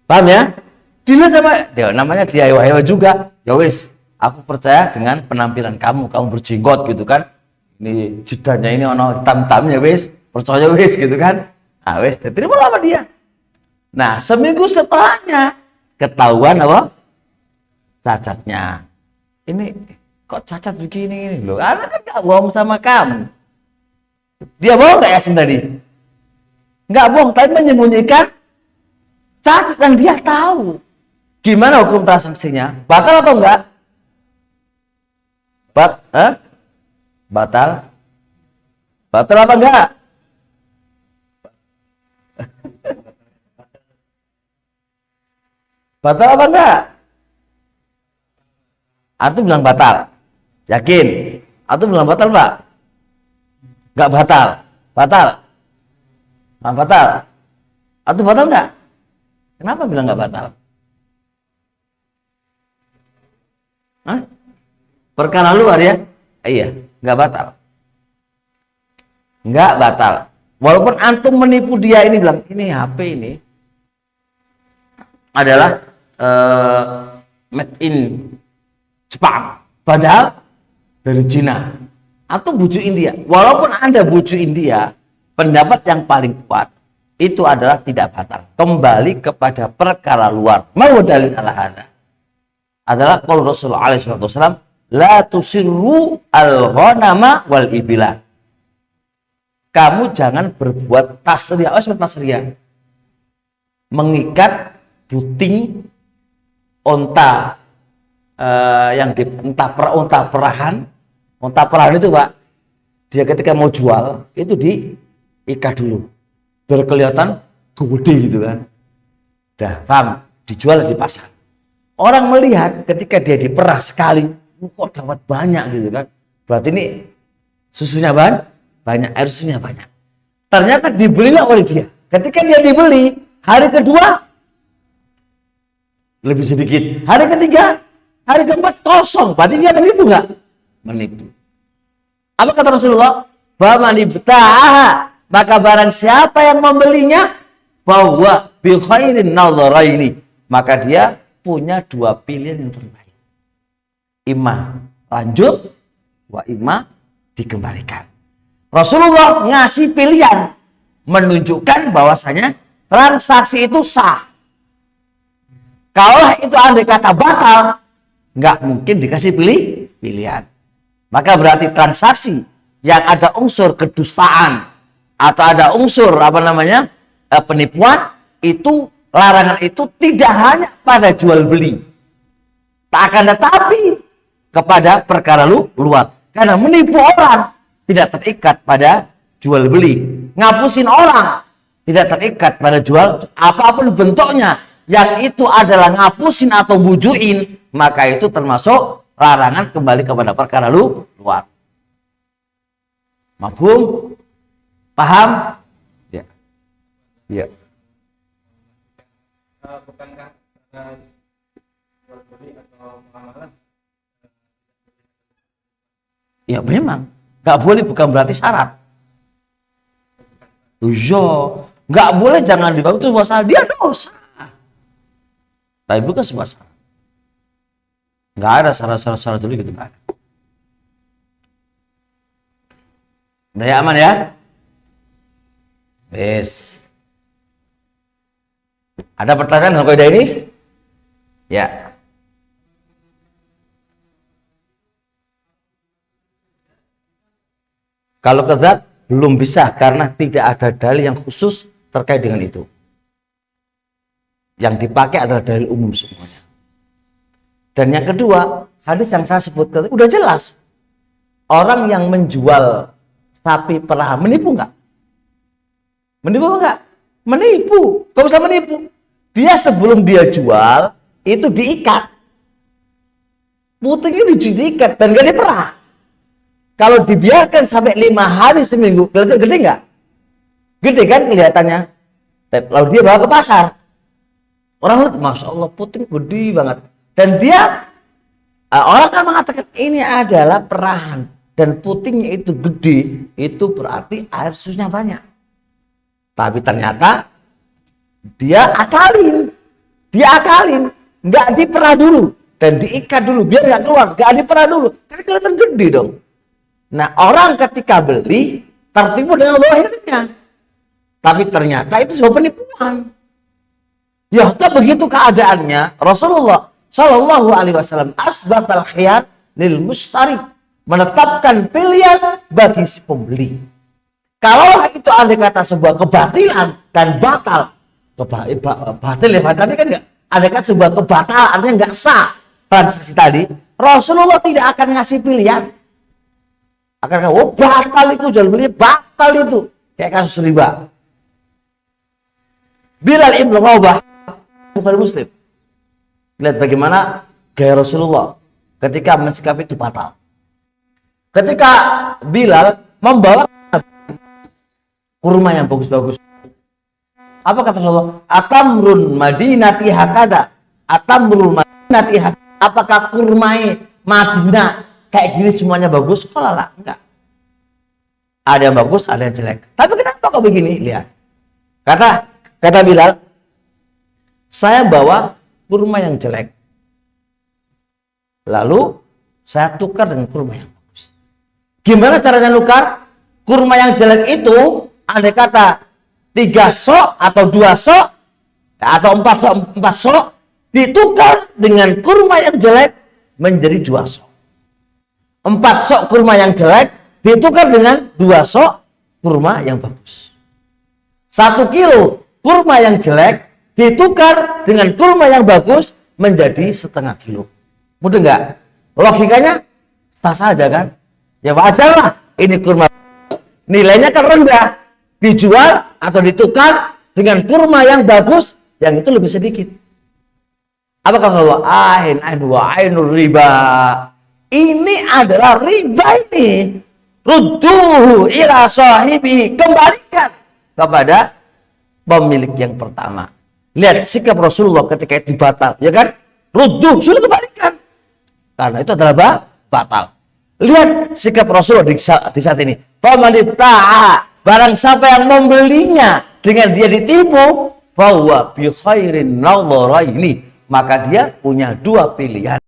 paham ya? Dilihat sama dia, namanya DIY juga. Ya wes, aku percaya dengan penampilan kamu berjenggot gitu kan. Ini jidanya ini ono hitam-hitam ya wes, percaya wes gitu kan. Nah wes, terima sama dia. Nah, seminggu setelahnya ketahuan apa? Cacatnya. Ini kok cacat begini loh. Anak kan gak bohong sama kamu. Dia bohong gak Yasin tadi? Gak bohong, tapi menyembunyikan cacat yang dia tahu. Gimana hukum transaksinya? Batal atau enggak? Batal? Batal apa enggak? Batal apa enggak? Antum bilang batal. Yakin? Antum bilang batal, Pak? Nggak batal. Batal. Nggak batal. Atau batal nggak? Kenapa bilang nggak batal? Hah? Perkara luar ya? Iya, nggak batal. Nggak batal. Walaupun antum menipu dia ini bilang, ini HP ini adalah made in Jepang. Padahal dari Cina. Atau bujuk India. Walaupun Anda bujuk India, pendapat yang paling kuat itu adalah tidak batal. Kembali kepada perkara luar. Mau dalil ala hadza adalah qaul Rasulullah alaihi wasallam, la tusirru al-ghanama wal ibila. Kamu jangan berbuat tasriyah. Apa sebut tasriyah? Mengikat puting onta yang di onta perahan. Onta perahan itu Pak, dia ketika mau jual itu diikat dulu biar kelihatan gede gitu kan. Dah paham, dijual di pasar. Orang melihat ketika dia diperah sekali, kok dapat banyak gitu kan. Berarti ini susunya banyak, air susunya banyak. Ternyata dibelilah oleh dia. Ketika dia dibeli, hari kedua lebih sedikit. Hari ketiga, hari keempat kosong. Berarti dia menipu nggak? Menipu. Apa kata Rasulullah? Faman ibta'aha, maka barang siapa yang membelinya, bahwa bi khairin nadharaini, maka dia punya dua pilihan yang terbaik. Imma lanjut, wa imma dikembalikan. Rasulullah ngasih pilihan, menunjukkan bahwasanya transaksi itu sah. Kalau itu andai kata batal, nggak mungkin dikasih pilihan. Maka berarti transaksi yang ada unsur kedustaan atau ada unsur penipuan, itu larangan itu tidak hanya pada jual beli, tak akan tetapi kepada perkara luar. Karena menipu orang tidak terikat pada jual beli, ngapusin orang tidak terikat pada jual, apapun bentuknya yang itu adalah ngapusin atau bujuin, maka itu termasuk larangan kembali kepada perkara luar. Mafhum? Paham? Ya. Ya. Bukankah jual beli atau muamalah? Ya memang nggak boleh, bukan berarti syarat. Iya, nggak boleh, jangan dibangun itu masalah, dia dosa. Tapi bukan sebuah syarat. Nggak ada syarat-syarat dulu gitu, nggak ada. Udah ya, aman ya? Yes. Ada pertanyaan dengan kaidah ini? Ya. Kalau ke zat belum bisa karena tidak ada dalil yang khusus terkait dengan itu. Yang dipakai adalah dalil umum semuanya. Dan yang kedua, hadis yang saya sebutkan udah jelas. Orang yang menjual sapi perahan menipu nggak? Menipu enggak? Menipu. Kok bisa menipu? Dia sebelum dia jual itu diikat. Putingnya diikat dan gak diperah. Kalau dibiarkan sampai 5 hari seminggu, kelihatan gede nggak? Gede kan kelihatannya. Lalu dia bawa ke pasar. Orang lihat, masya Allah, puting gede banget. Dan dia, orang kan mengatakan ini adalah perahan. Dan putingnya itu gede, itu berarti air susunya banyak. Tapi ternyata dia akalin, nggak diperah dulu dan diikat dulu biar nggak keluar, nggak diperah dulu, karena kelihatan gede dong. Nah orang ketika beli tertipu dengan lahirnya, tapi ternyata itu sebuah penipuan. Ya, begitu keadaannya Rasulullah Shallallahu Alaihi Wasallam asbatal khiyar lil mustari, menetapkan pilihan bagi si pembeli. Kalau itu andai kata sebuah kebatilan dan batal, batil ya, tapi kan enggak, andai kata sebuah kebatalan artinya enggak sah transaksi tadi, Rasulullah tidak akan ngasih pilihan. Akan batal itu, jual beli batal itu, kayak kasus riba. Bilal ibn Rabah, Bukhari Muslim. Lihat bagaimana gaya Rasulullah ketika mensikapi itu batal. Ketika Bilal membawa kurma yang bagus-bagus. Apa kata Rasulullah? Atamrun madinati hakada. Atamrun madinati hakada. Apakah kurmai Madinah kayak gini semuanya bagus? Kalau lah, enggak. Ada yang bagus, ada yang jelek. Tapi kenapa kok begini? Lihat. Kata Bilal, saya bawa kurma yang jelek. Lalu saya tukar dengan kurma yang bagus. Gimana caranya nukar? Kurma yang jelek itu, andai kata 3 sok atau 2 sok atau 4 sok ditukar dengan kurma yang jelek menjadi 2 sok. 4 sok kurma yang jelek ditukar dengan 2 sok kurma yang bagus. 1 kilo kurma yang jelek ditukar dengan kurma yang bagus menjadi setengah kilo. Mudah nggak? Logikanya sah saja kan? Ya wajar lah. Ini kurma nilainya kan rendah, dijual atau ditukar dengan kurma yang bagus yang itu lebih sedikit. Apa kata Allah? Ain wa ainur riba. Ini adalah riba ini. Rudduhu ila sahibi. Kembalikan kepada pemilik yang pertama. Lihat sikap Rasulullah ketika itu batal, ya kan? Rudduh, suruh kembalikan. Karena itu adalah batal. Lihat sikap Rasulullah di saat ini. Famanibta'a, barang siapa yang membelinya dengan dia ditipu, fahuwa bi khairin nadharaini, maka dia punya 2 pilihan.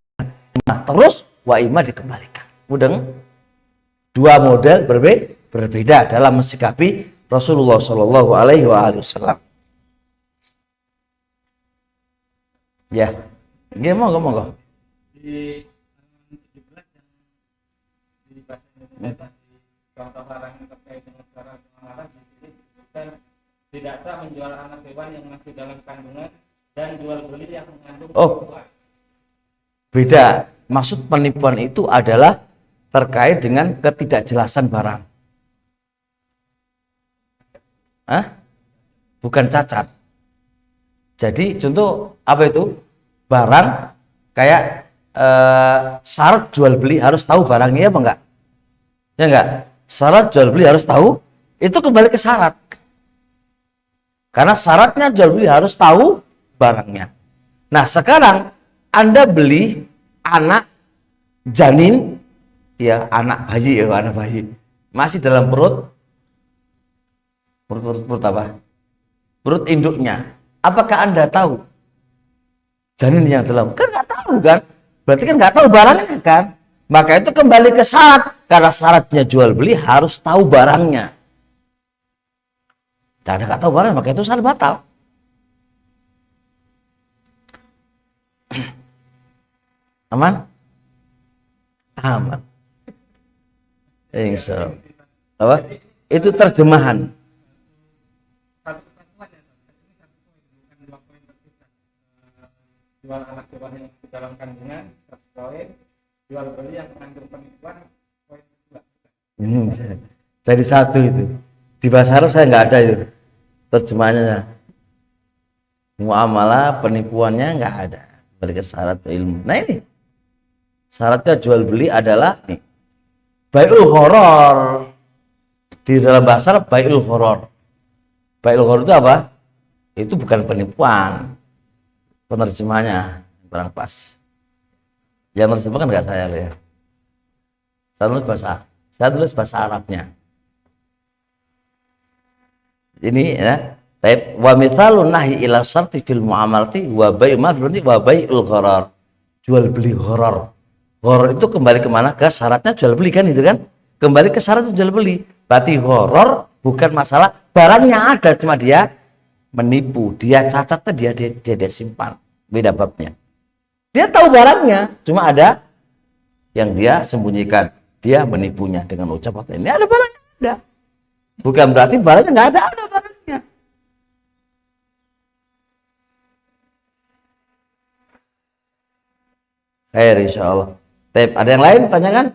Terus wa ima dikembalikan. Mudeng. 2 model berbeda dalam mensikapi Rasulullah Shallallahu Alaihi Wasallam. Ya, dia monggo. Di 17 yang di bahasa contoh larang terkait dengan cara mengarah di sini disebutkan tidak sah menjual anak hewan yang masih dalam kandungan dan jual beli yang mengandung penipuan. Beda. Maksud penipuan itu adalah terkait dengan ketidakjelasan barang. Bukan cacat. Jadi contoh apa itu? Barang kayak syarat jual beli harus tahu barangnya apa enggak? Ya enggak? Syarat jual beli harus tahu, itu kembali ke syarat. Karena syaratnya jual beli harus tahu barangnya. Nah, sekarang Anda beli anak janin, ya anak bayi masih dalam perut apa? Perut induknya. Apakah Anda tahu janin yang dalam? Kan nggak tahu kan? Berarti kan nggak tahu barangnya kan? Maka itu kembali ke syarat. Karena syaratnya jual beli harus tahu barangnya. Karena nggak tahu barangnya, maka itu syarat batal. Aman? Aman. Insya Allah. Apa? Itu terjemahan. Jual anak hewan yang di dalam kandungan, poin. Jual beli yang mengandung penipuan, poin 2. Jadi 1 itu. Di bahasa Arab saya nggak ada itu terjemahannya. Muamalah penipuannya nggak ada. Balik ke syarat ilmu. Nah ini syaratnya jual beli adalah nih, bai'ul gharar. Di dalam bahasa Arab bai'ul gharar. Bai'ul gharar itu apa? Itu bukan penipuan. Penerjemahnya kurang pas. Yang terjemahkan nggak saya lihat. Saya tulis bahasa Arabnya. Ini ya. Wa mithalun nahi ila syarti fil muamalati wa bai'ul gharar. Jual beli gharar. Gharar itu kembali kemana? Ke syaratnya jual beli kan itu kan? Kembali ke syarat jual beli. Berarti gharar bukan masalah barangnya ada, cuma dia menipu, dia cacatnya dia simpan. Beda babnya. Dia tahu barangnya, cuma ada yang dia sembunyikan. Dia menipunya dengan ucapan ini ada barangnya ada. Bukan berarti barangnya nggak ada barangnya. Khair insyaallah. Ada yang lain tanyakan?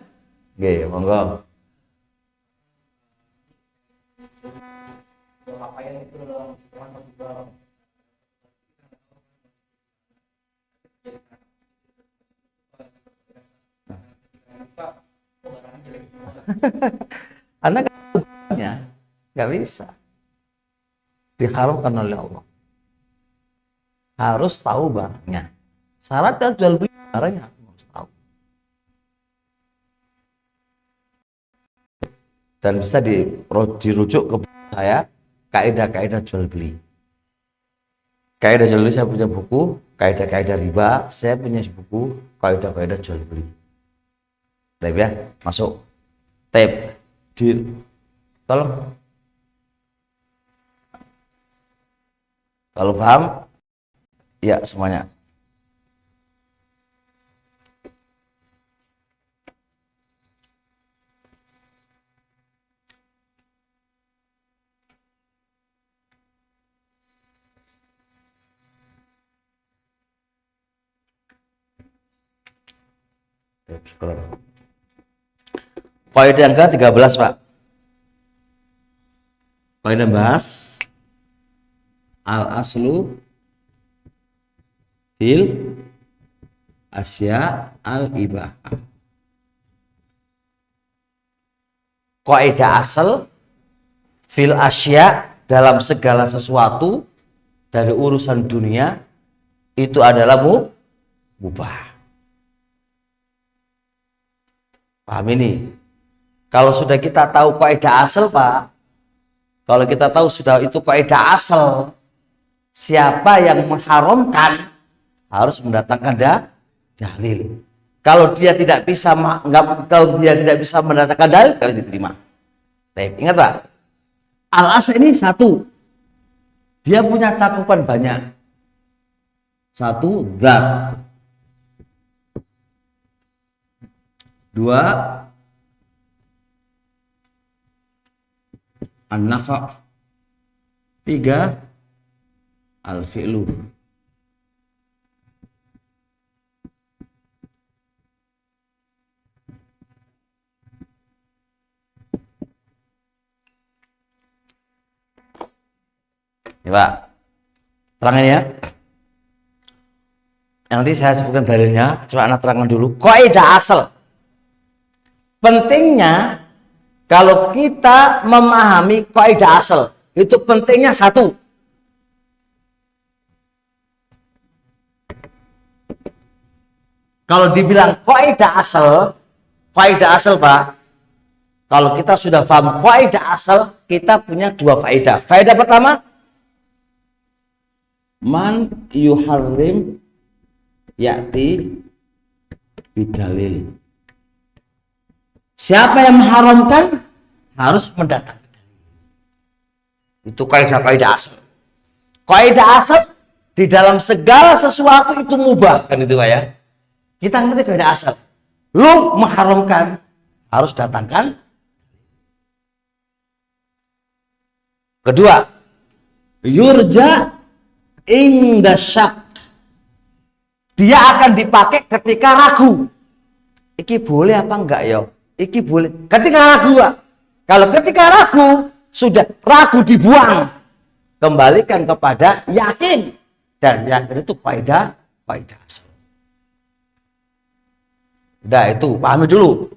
Oke, monggo. Anak nggak bisa. diharamkan oleh Allah. Harus tahu barangnya. Syaratnya jual beli barangnya harus tahu. Dan bisa dirujuk ke saya kaidah-kaidah jual beli. Kaidah jual beli saya punya buku, kaidah-kaidah riba, saya punya buku, kaidah-kaidah jual beli. Tape ya, masuk. Tape. Tolong. Kalau paham, ya semuanya. Kaidah yang ke-13, Pak. Kaidah bahas al-aslu fil asya al-ibah. Kaidah asal fil asya dalam segala sesuatu dari urusan dunia itu adalah mubah. Paham ini? Kalau sudah kita tahu kaidah asal, Pak, kalau kita tahu sudah itu kaidah asal, siapa yang mengharamkan harus mendatangkan dalil. Kalau dia tidak bisa mendatangkan dalil, harus diterima. Ingat, Pak, al-asal ini satu, dia punya cakupan banyak. Satu, zat. Dua, an-nafa'. Tiga, al-fi'lu. Ya, Pak, terangin ya. Nanti saya sebutkan dalilnya, coba Anda terangkan dulu. Kaidah asal. Pentingnya kalau kita memahami kaidah asal, itu pentingnya satu. Kalau dibilang kaidah asal Pak, kalau kita sudah paham kaidah asal, kita punya dua faedah. Faedah pertama, man yuharrim ya'ti bidalil. Siapa yang mengharamkan harus mendatangkan dalil. Itu kaidah asal. Kaidah asal di dalam segala sesuatu itu mubah, kan itu Pak ya. Kita ngerti kaidah asal. Lu mengharamkan harus datangkan. Kedua, yurja inda syak. Dia akan dipakai ketika ragu. Iki boleh apa enggak ya? Iki boleh. Ketika ragu, Pak. Kalau ketika ragu, sudah ragu dibuang. Kembalikan kepada yakin. Dan yakin itu kaidah asal. Nah, itu pahami dulu.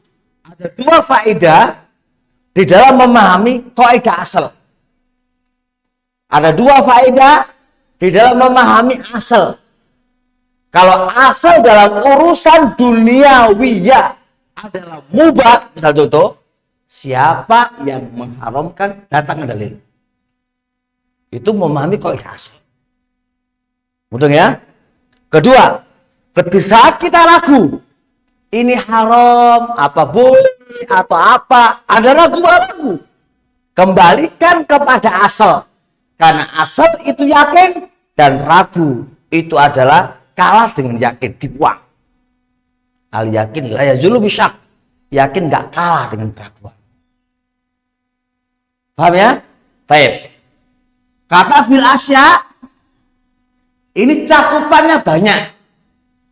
Ada dua faedah di dalam memahami kaidah asal. Ada dua faedah di dalam memahami asal. Kalau asal dalam urusan duniawiyah adalah mubah, misal contoh, siapa yang mengharamkan datang dalil. Itu memahami kaidah asal. Mudah ya? Kedua, ketika saat kita ragu, ini haram, apa boleh, atau apa, ada ragu-ragu. Kembalikan kepada asal. Karena asal itu yakin, dan ragu itu adalah kalah dengan yakin, dibuang. Al yakin la yazulu bisyak. Yakin nggak kalah dengan keraguan. Paham ya? Baik. Kata fil asya ini cakupannya banyak.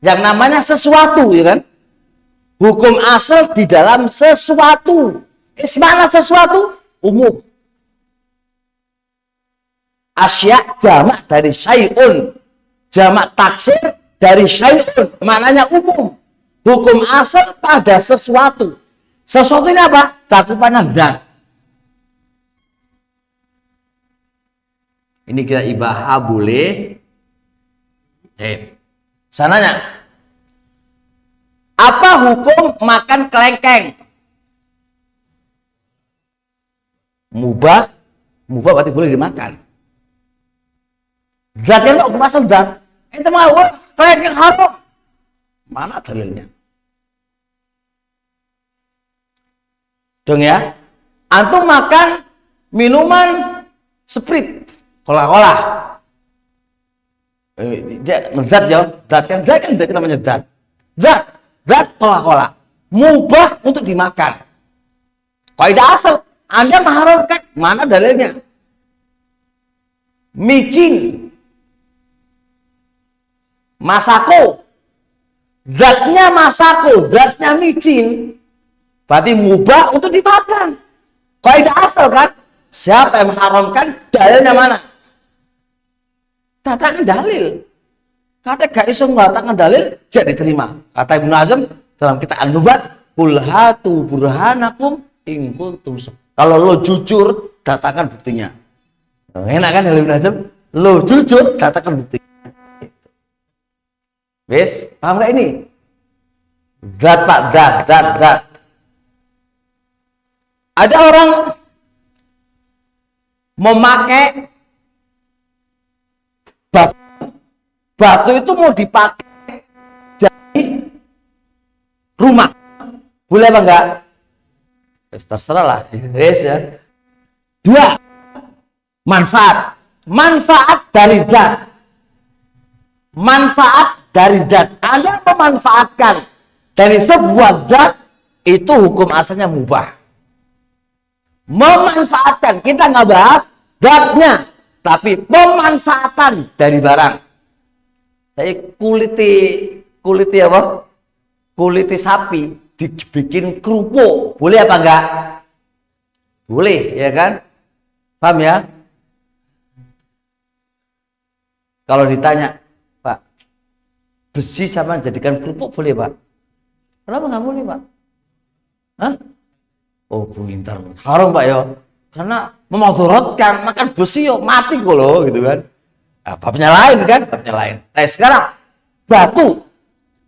Yang namanya sesuatu, ya kan? Hukum asal di dalam sesuatu. Mana sesuatu? Umum. Asya jamak dari syai'un. Jamak taksir dari syai'un. Maknanya umum. Hukum asal pada sesuatu. Sesuatu ini apa? Cakupannya zat. Ini kita ibaha boleh. Sananya. Apa hukum makan kelengkeng? Mubah berarti boleh dimakan. Zatnya hukum asal zat. Itu mau kelengkeng haram. Mana dalilnya? Dong ya, antum makan minuman Sprite, Coca-Cola. Dia zat ya, zat kan namanya zat. Zat Coca-Cola mubah untuk dimakan. Kaidah asal, Anda mengharamkan, mana dalilnya? Micin, Masako, zatnya Masako, zatnya micin. Berarti mubah untuk dimakan. Kaidah asal kan? Siapa yang mengharamkan? Dalilnya mana? Katakan dalil. Kata gak iso mengatakan dalil, jadi diterima. Kata Ibnu Hazm dalam kitab An-Nubat, "Qul hatu burhanakum in kuntum." Kalau lo jujur, datangkan buktinya. Enak kan Ibnu Hazm? Lo jujur, datangkan buktinya. Wes, paham gak ini? Zat Pak, zat. Ada orang memakai batu itu mau dipakai jadi rumah, boleh apa enggak? Terserah lah, ya. Dua, manfaat dari zat. Anda memanfaatkan dari sebuah zat, itu hukum asalnya mubah. Memanfaatkan, kita nggak bahas zatnya, tapi pemanfaatan dari barang. Saya kuliti apa? Kuliti sapi dibikin kerupuk, boleh apa enggak? Boleh, ya kan? Paham ya? Kalau ditanya, Pak, besi sama jadikan kerupuk boleh, Pak? Kenapa nggak boleh, Pak? Hah? Oh, pintar. Haram, Pak ya. Karena memudaratkan, makan besi yo mati kok loh, gitu kan. Nah, babnya lain kan, babnya lain. Nah, sekarang batu,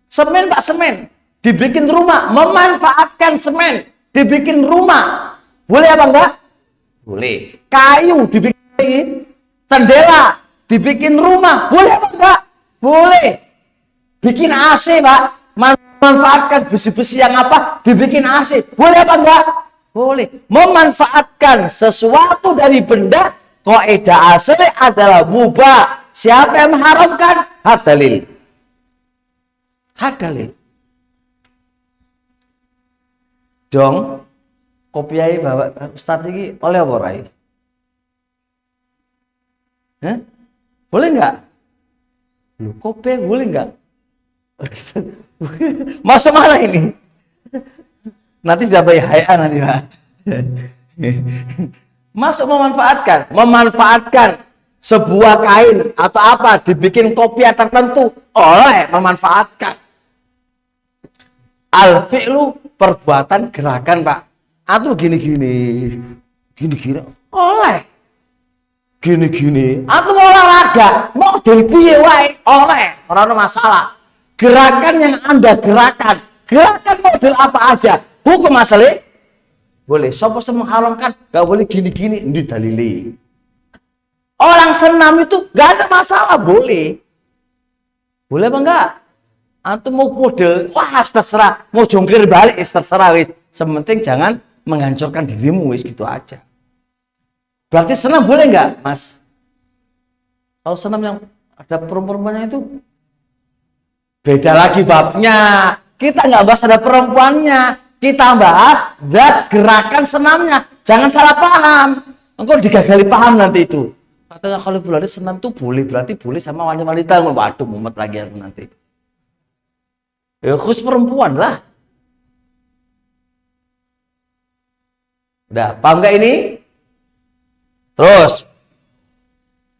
semen Pak, semen dibikin rumah, memanfaatkan semen dibikin rumah, boleh apa enggak? Boleh. Kayu dibikin jendela, dibikin rumah, boleh apa enggak? Boleh. Bikin AC, Pak, memanfaatkan besi-besi yang apa, dibikin AC, boleh apa enggak? Boleh. Memanfaatkan sesuatu dari benda, kaidah asli adalah mubah. Siapa yang mengharamkan? Had dalil. Dong, kopiai bawa Ustaz ini oleh apa rai? Boleh enggak? Lu kopi boleh enggak? Masuk mana ini? Nanti sudah bayar HA nanti, Pak. Masuk memanfaatkan sebuah kain atau apa dibikin kopiah tertentu, oleh memanfaatkan. Al-fi'lu perbuatan gerakan, Pak. Atau gini-gini, oleh gini-gini. Atau olahraga, mau piye wae, oleh, ora ada masalah. Gerakan yang Anda gerakan model apa aja, hukum asli boleh. Sopo mengharamkan gak boleh gini-gini, ini dalili. Orang senam itu gak ada masalah, boleh apa enggak? Antum mau model, wah terserah, mau jongkir balik terserah wis. Sementing jangan menghancurkan dirimu, wis gitu aja. Berarti senam boleh enggak, Mas? Kalau senam yang ada perempuannya itu beda lagi babnya. Kita nggak bahas ada perempuannya, kita bahas zat gerakan senamnya. Jangan salah paham, engkau digagali paham nanti itu. Katanya kalau bulan senam itu boleh, berarti boleh sama wanita. Waduh, mumet lagi aku nanti. Ya khusus perempuan lah. Udah, paham nggak ini? Terus,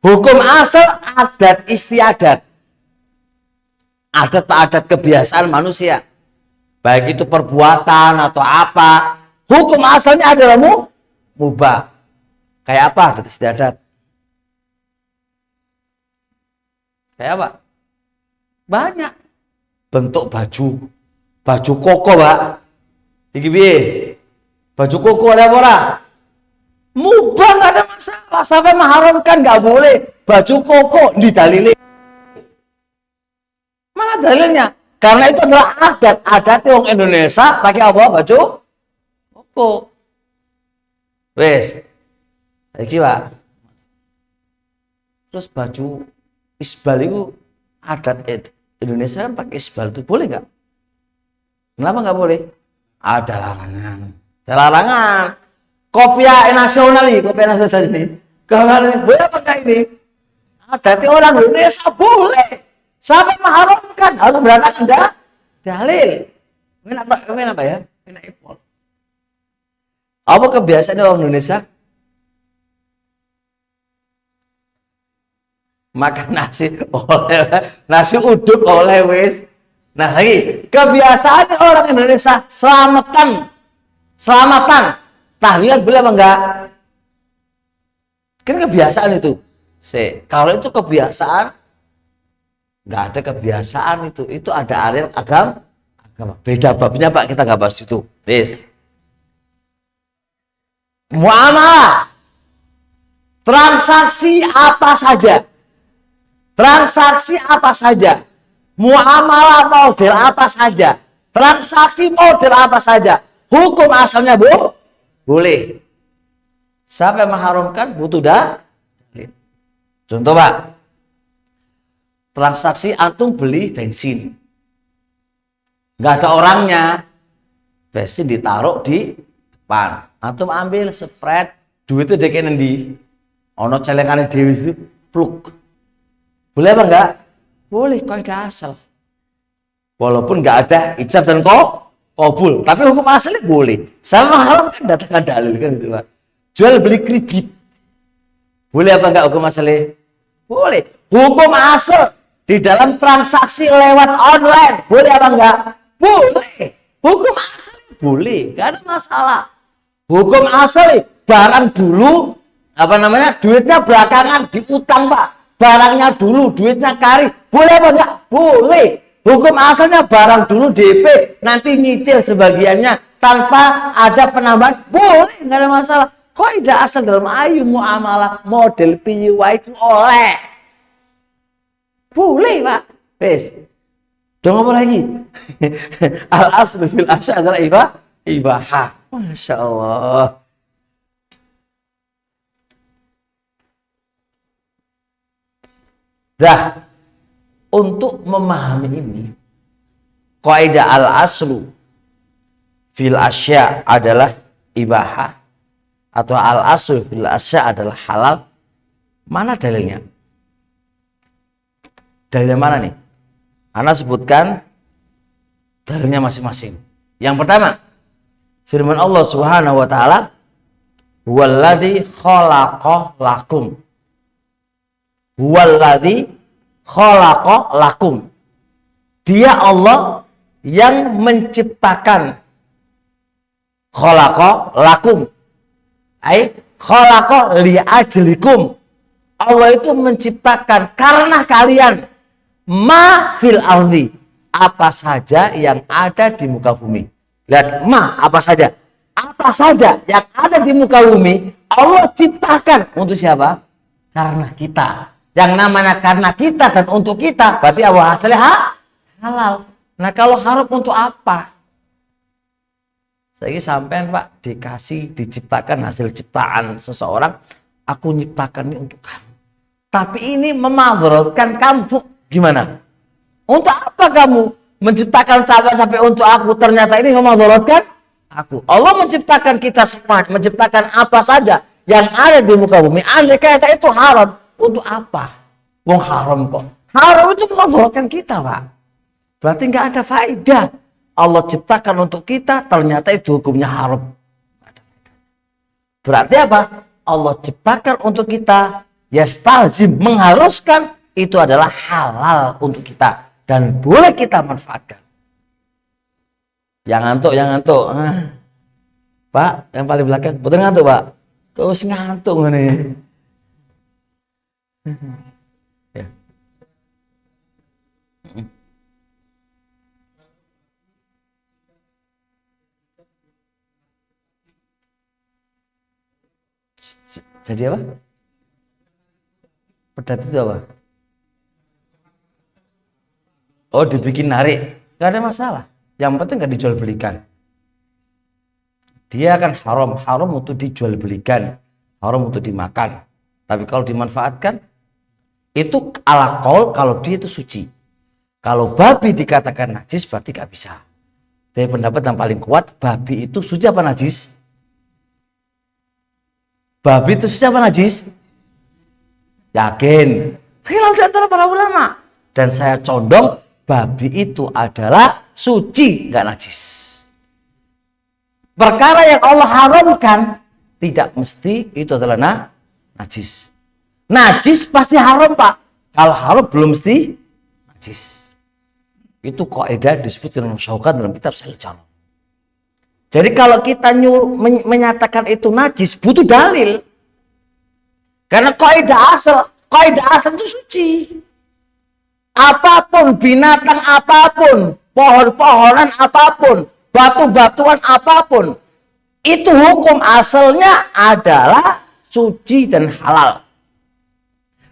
hukum asal adat istiadat. Adat kebiasaan manusia. Baik itu perbuatan atau apa. Hukum asalnya adalah mubah. Kayak apa adat istiadat? Kayak apa? Banyak. Bentuk baju. Baju koko, Pak. Iki piye? Baju koko ada apa ora? Mubah, nggak ada masalah. Sampai mengharamkan nggak boleh. Baju koko didalili. Mana dalilnya? Karena itu adalah adat orang Indonesia pakai apa? Baju koko. Wes. Iki, Pak. Terus baju isbal itu adat Indonesia kan pakai isbal itu boleh nggak? Kenapa nggak boleh? Ada larangan. Ada larangan. Kopiah nasional ini. Kalau boleh apa enggak ini? Adat orang Indonesia boleh. Sampai mengharamkan harus beranak enggak? Dalil. Ini apa ya? Ini impor. Apa kebiasaan orang Indonesia? Makan nasi uduk oleh wis. Nah, lagi kebiasaan orang Indonesia selamatan. Tahlilan boleh apa enggak? Kan kebiasaan itu. Kalau itu kebiasaan, enggak ada kebiasaan itu. Itu ada area agama. Beda babnya, Pak, kita enggak bahas itu. Yes. Muamalah. Transaksi apa saja. Muamalah model apa saja. Transaksi model apa saja. Hukum asalnya boleh. Sampai mengharamkan butuh dalil. Contoh, Pak. Transaksi antum beli bensin. Nggak ada orangnya. Bensin ditaruh di depan. Antum ambil spread, duitnya dek endi. Ono celengane dhewe itu pluk. Boleh apa enggak? Boleh, kaidah asal. Walaupun enggak ada ijab dan qabul, tapi hukum asalnya boleh. Sama haram kan datangkan dalil kan itu, Pak. Jual beli kredit. Boleh apa enggak hukum asalnya? Boleh. Hukum asal di dalam transaksi lewat online, boleh apa enggak? Boleh. Hukum asalnya boleh, enggak ada masalah. Hukum asal barang dulu duitnya belakangan diutang, Pak. Barangnya dulu duitnya kari, boleh apa enggak? Boleh. Hukum asalnya barang dulu DP, nanti nyicil sebagiannya tanpa ada penambahan, boleh, enggak ada masalah. Kaidah asal dalam ayu muamalah model PUI itu boleh, Pak. Wes. Dong apa lagi? Al aslu fil asya adalah ibahah. Masya Allah. Dah, untuk memahami ini, kaidah al-aslu fil asya adalah ibahah atau al-aslu fil asya adalah halal. Mana dalilnya? Dalilnya mana nih? Ana sebutkan dalilnya masing-masing. Yang pertama, firman Allah Subhanahu wa taala, "Huwallazi khalaqa lakum." Huwallazi khalaqa lakum. Dia Allah yang menciptakan. Khalaqa lakum. Ai khalaqa li ajlikum. Allah itu menciptakan karena kalian. Ma fil ardi. Apa saja yang ada di muka bumi. Lihat, apa saja. Apa saja yang ada di muka bumi, Allah ciptakan untuk siapa? Karena kita. Yang namanya karena kita dan untuk kita, berarti Allah hasilnya halal. Nah, kalau haram untuk apa? Saya sampean, Pak, diciptakan hasil ciptaan seseorang, aku nyiptakan ini untuk kamu. Tapi ini memadaratkan kamu. Gimana? Untuk apa kamu menciptakan sahabat sampai untuk aku? Ternyata ini memadaratkan aku. Allah menciptakan kita semua, menciptakan apa saja yang ada di muka bumi. Andai kata itu haram, untuk apa? Wong haram kok. Haram itu memadaratkan kita, Pak. Berarti nggak ada faedah. Allah ciptakan untuk kita, ternyata itu hukumnya haram. Berarti apa? Allah ciptakan untuk kita, yastalzim, mengharuskan, itu adalah halal untuk kita. Dan boleh kita manfaatkan. Yang ngantuk. Pak, yang paling belakang. Betul ngantuk, Pak? Kau ngantuk nih. Ya. Jadi apa? Pedat itu apa? Oh, dibikin narik. Gak ada masalah. Yang penting gak dijual belikan. Dia akan haram. Haram untuk dijual belikan. Haram untuk dimakan. Tapi kalau dimanfaatkan, itu ala qaul kalau dia itu suci. Kalau babi dikatakan najis berarti gak bisa. Tapi pendapat yang paling kuat, babi itu suci apa najis? Babi itu suci apa najis? Yakin. Khilaf di antara para ulama. Dan saya condong, babi itu adalah suci, gak najis. Perkara yang Allah haramkan, tidak mesti itu adalah najis. Najis pasti haram, Pak. Kalau haram belum mesti najis. Itu kaidah disebut dengan Syaukat dalam kitab Sahih Calon. Jadi kalau kita menyatakan itu najis, butuh dalil. Karena kaidah asal itu suci. Apapun, binatang apapun, pohon-pohonan apapun, batu-batuan apapun, itu hukum asalnya adalah suci dan halal.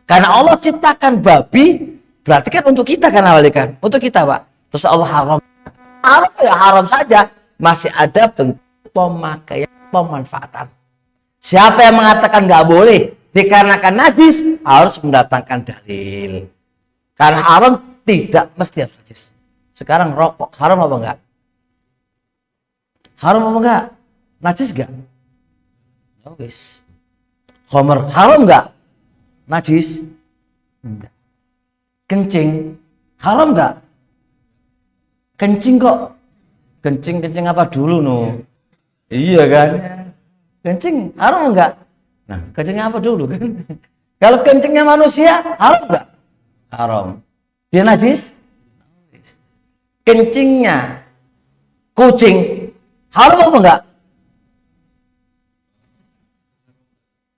Karena Allah ciptakan babi, berarti kan untuk kita kan awalnya kan? Untuk kita, Pak. Terus Allah haram. Haram ya haram saja. Masih ada bentuk pemakaian, pemanfaatan. Siapa yang mengatakan nggak boleh dikarenakan najis, harus mendatangkan dalil. Karena haram tidak mesti harus najis. Sekarang rokok, haram apa enggak? Haram apa enggak? Najis enggak? Najis. Khamr, haram enggak? Najis? Enggak. Kencing, haram enggak? Kencing kok. Kencing apa dulu no? Iya kan? Kencing haram enggak? Nah, kencingnya apa dulu kan? Kalau kencingnya manusia, haram enggak? Haram. Dia najis? Kencingnya kucing, haram apa enggak?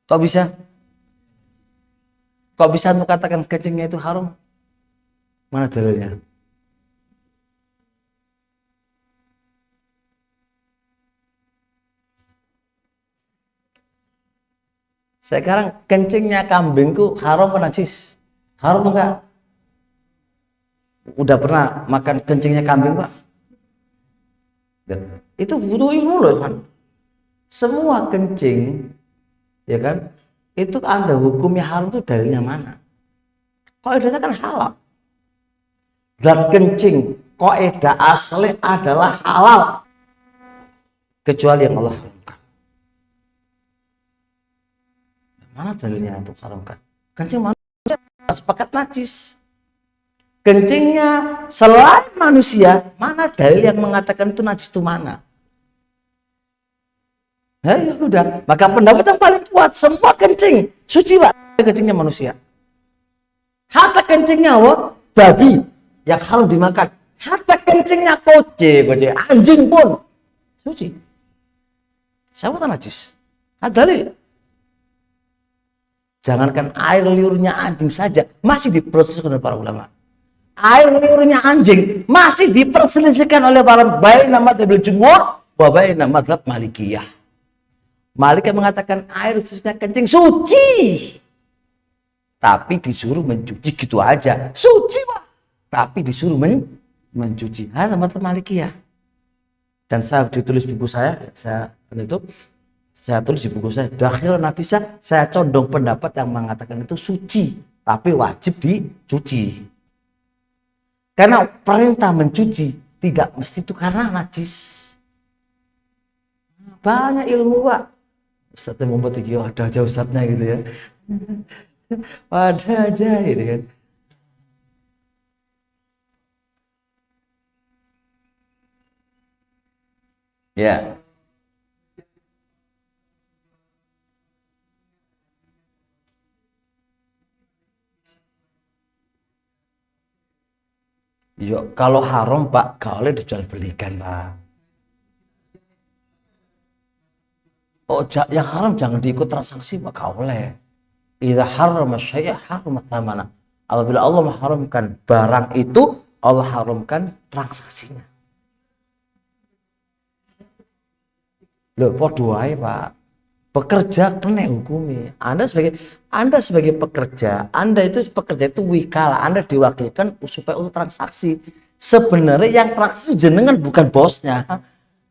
Kok bisa? Kok bisa untuk katakan kencingnya itu haram? Mana dalilnya? Sekarang kencingnya kambingku haram apa najis? Haram enggak? Udah pernah makan kencingnya kambing, Pak? Itu butuh ilmu loh, kan? Semua kencing, ya kan? Itu Anda hukumnya haram itu dalilnya mana? Kaidahnya kan halal. Dan kencing, kaidah asli adalah halal. Kecuali yang Allah haramkan. Mana dalilnya untuk haramkan? Kencing manusia sepakat najis. Kencingnya selain manusia, mana dalil yang mengatakan itu najis itu mana? Ya udah, maka pendapat yang paling kuat semua kencing suci, Pak. Kencingnya manusia. Hatta kencingnya babi yang haram dimakan. Hatta kencingnya kucing, anjing pun suci. Siapa tahu najis? Ada dalil. Jangankan air liurnya anjing saja masih diperselisihkan oleh para ulama. Air liurnya anjing masih diperselisihkan oleh para baina madzhabil jumhur wa baina madzhab Malikiyah. Malikiyah mengatakan air sucinya kencing suci. Tapi disuruh mencuci gitu aja. Suci, Pak. Tapi disuruh mencuci. Ada madzhab Malikiyah. Dan saya ditulis buku saya tulis di buku saya Dakhil Nafisah, saya condong pendapat yang mengatakan itu suci, tapi wajib dicuci. Karena perintah mencuci tidak mesti itu karena najis. Banyak ilmu, Pak. Ustadznya membuat ada aja ustadznya gitu ya. Ada aja gitu kan. Ya. Yo, kalau haram, Pak, gak boleh dijual belikan, Pak. Oh, yang haram jangan diikut transaksi, Pak, gak boleh. Idza harrama syai'a harrama thamana. Apabila Allah mengharamkan barang itu, Allah haramkan transaksinya. Loh, podo wae, Pak. Pekerja kena hukumi. Anda sebagai pekerja, Anda itu wikala, Anda diwakilkan supaya untuk transaksi. Sebenarnya yang transaksi jenengan bukan bosnya.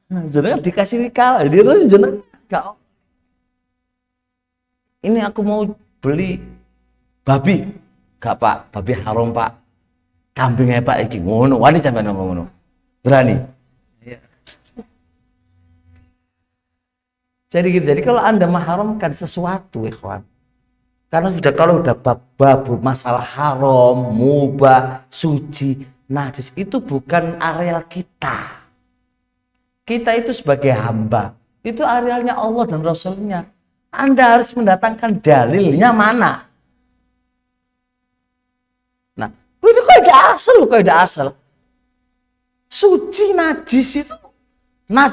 Jenengan dikasih wikala, dia itu jenengan enggak. Ini aku mau beli babi. Enggak, Pak, babi haram, Pak. Kambingnya Pak iki ngono, wani sampean ngomong ngono. Berani. Jadi gitu. Jadi kalau Anda mengharamkan sesuatu, ikhwan, karena kalau udah bab masalah haram, mubah, suci, najis, itu bukan areal kita. Kita itu sebagai hamba, itu arealnya Allah dan Rasulnya. Anda harus mendatangkan dalilnya mana. Nah, itu kaidah asal. Suci, najis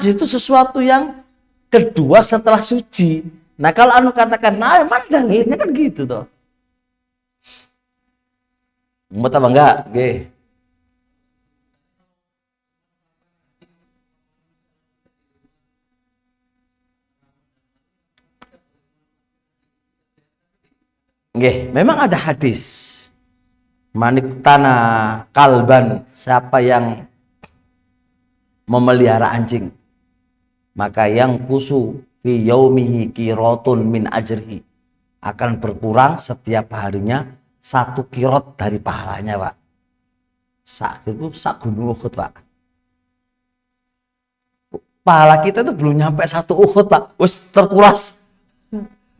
itu sesuatu yang kedua setelah suci. Nah kalau anu katakan, nah mana dalilnya kan gitu toh. Mau tambah enggak? Oke. Oke, memang ada hadis. Maniktana kalban, siapa yang memelihara anjing, maka yang kusu fi yaumihi qiratun min ajrihi, akan berkurang setiap harinya 1 kirot dari pahalanya, Pak. Sak gunung Uhud, Pak. Pahala kita itu belum nyampe 1 Uhud, Pak. Wis terkuras.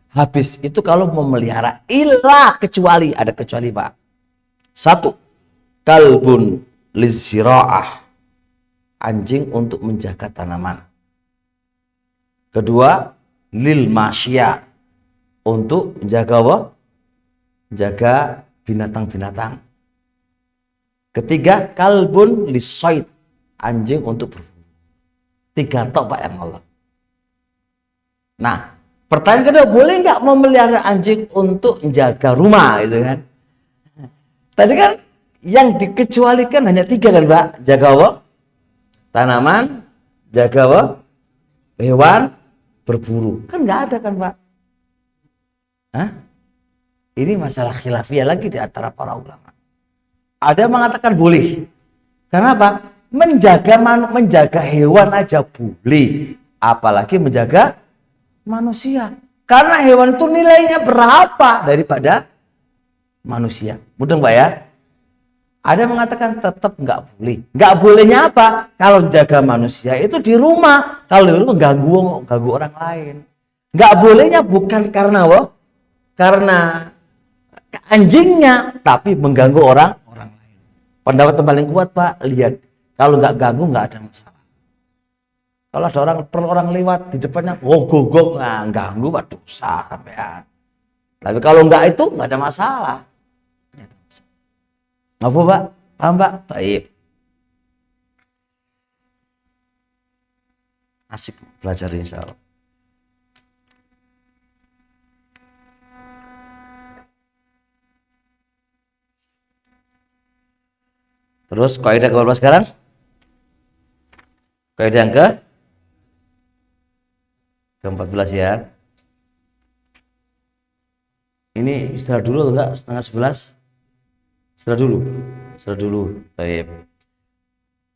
Habis. Itu kalau memelihara, kecuali, Pak. 1. Kalbun lizira'ah, anjing untuk menjaga tanaman. Kedua, lil masya, untuk menjaga apa? Jaga binatang-binatang. Ketiga, kalbun lisoid, anjing untuk berburu. 3 tok, Pak, yang Allah. Nah, pertanyaan kedua, boleh nggak memelihara anjing untuk menjaga rumah, gitu kan? Tadi kan yang dikecualikan hanya 3 kan, Pak? Jaga apa? Tanaman, jaga apa? Hewan, berburu. Kan nggak ada kan, Pak? Hah? Ini masalah khilafiyah lagi di antara para ulama. Ada yang mengatakan boleh. Kenapa? Menjaga hewan aja boleh. Apalagi menjaga manusia. Karena hewan itu nilainya berapa daripada manusia. Mudah, Pak, ya? Ada yang mengatakan tetap nggak boleh. Nggak bolehnya apa? Kalau jaga manusia itu di rumah. Kalau itu ganggu orang lain. Nggak bolehnya bukan karena apa? Karena anjingnya, tapi mengganggu orang lain. Pendapat yang paling kuat, Pak, lihat. Kalau nggak ganggu nggak ada masalah. Kalau ada orang lewat di depannya, gogok, nah, ganggu, Pak, dosa sampean. Tapi kalau nggak itu nggak ada masalah. Apa, Pak? Paham, Pak? Baik. Asik belajar insya Allah. Terus kaidah ke berapa sekarang? Kaidah yang ke-14 ya. Ini istirahat dulu enggak? Setengah 11? Istirahat dulu. Baik.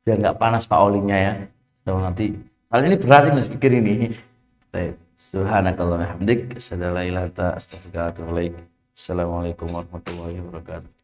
Biar enggak panas Pak olinya ya. Sama nanti. Kali ini berat ini pikir ini. Baik. Subhanakallahumma hamdik, asyhadu an la ilaha illa anta, astaghfiruka wa atubu ilaik. Assalamualaikum warahmatullahi wabarakatuh.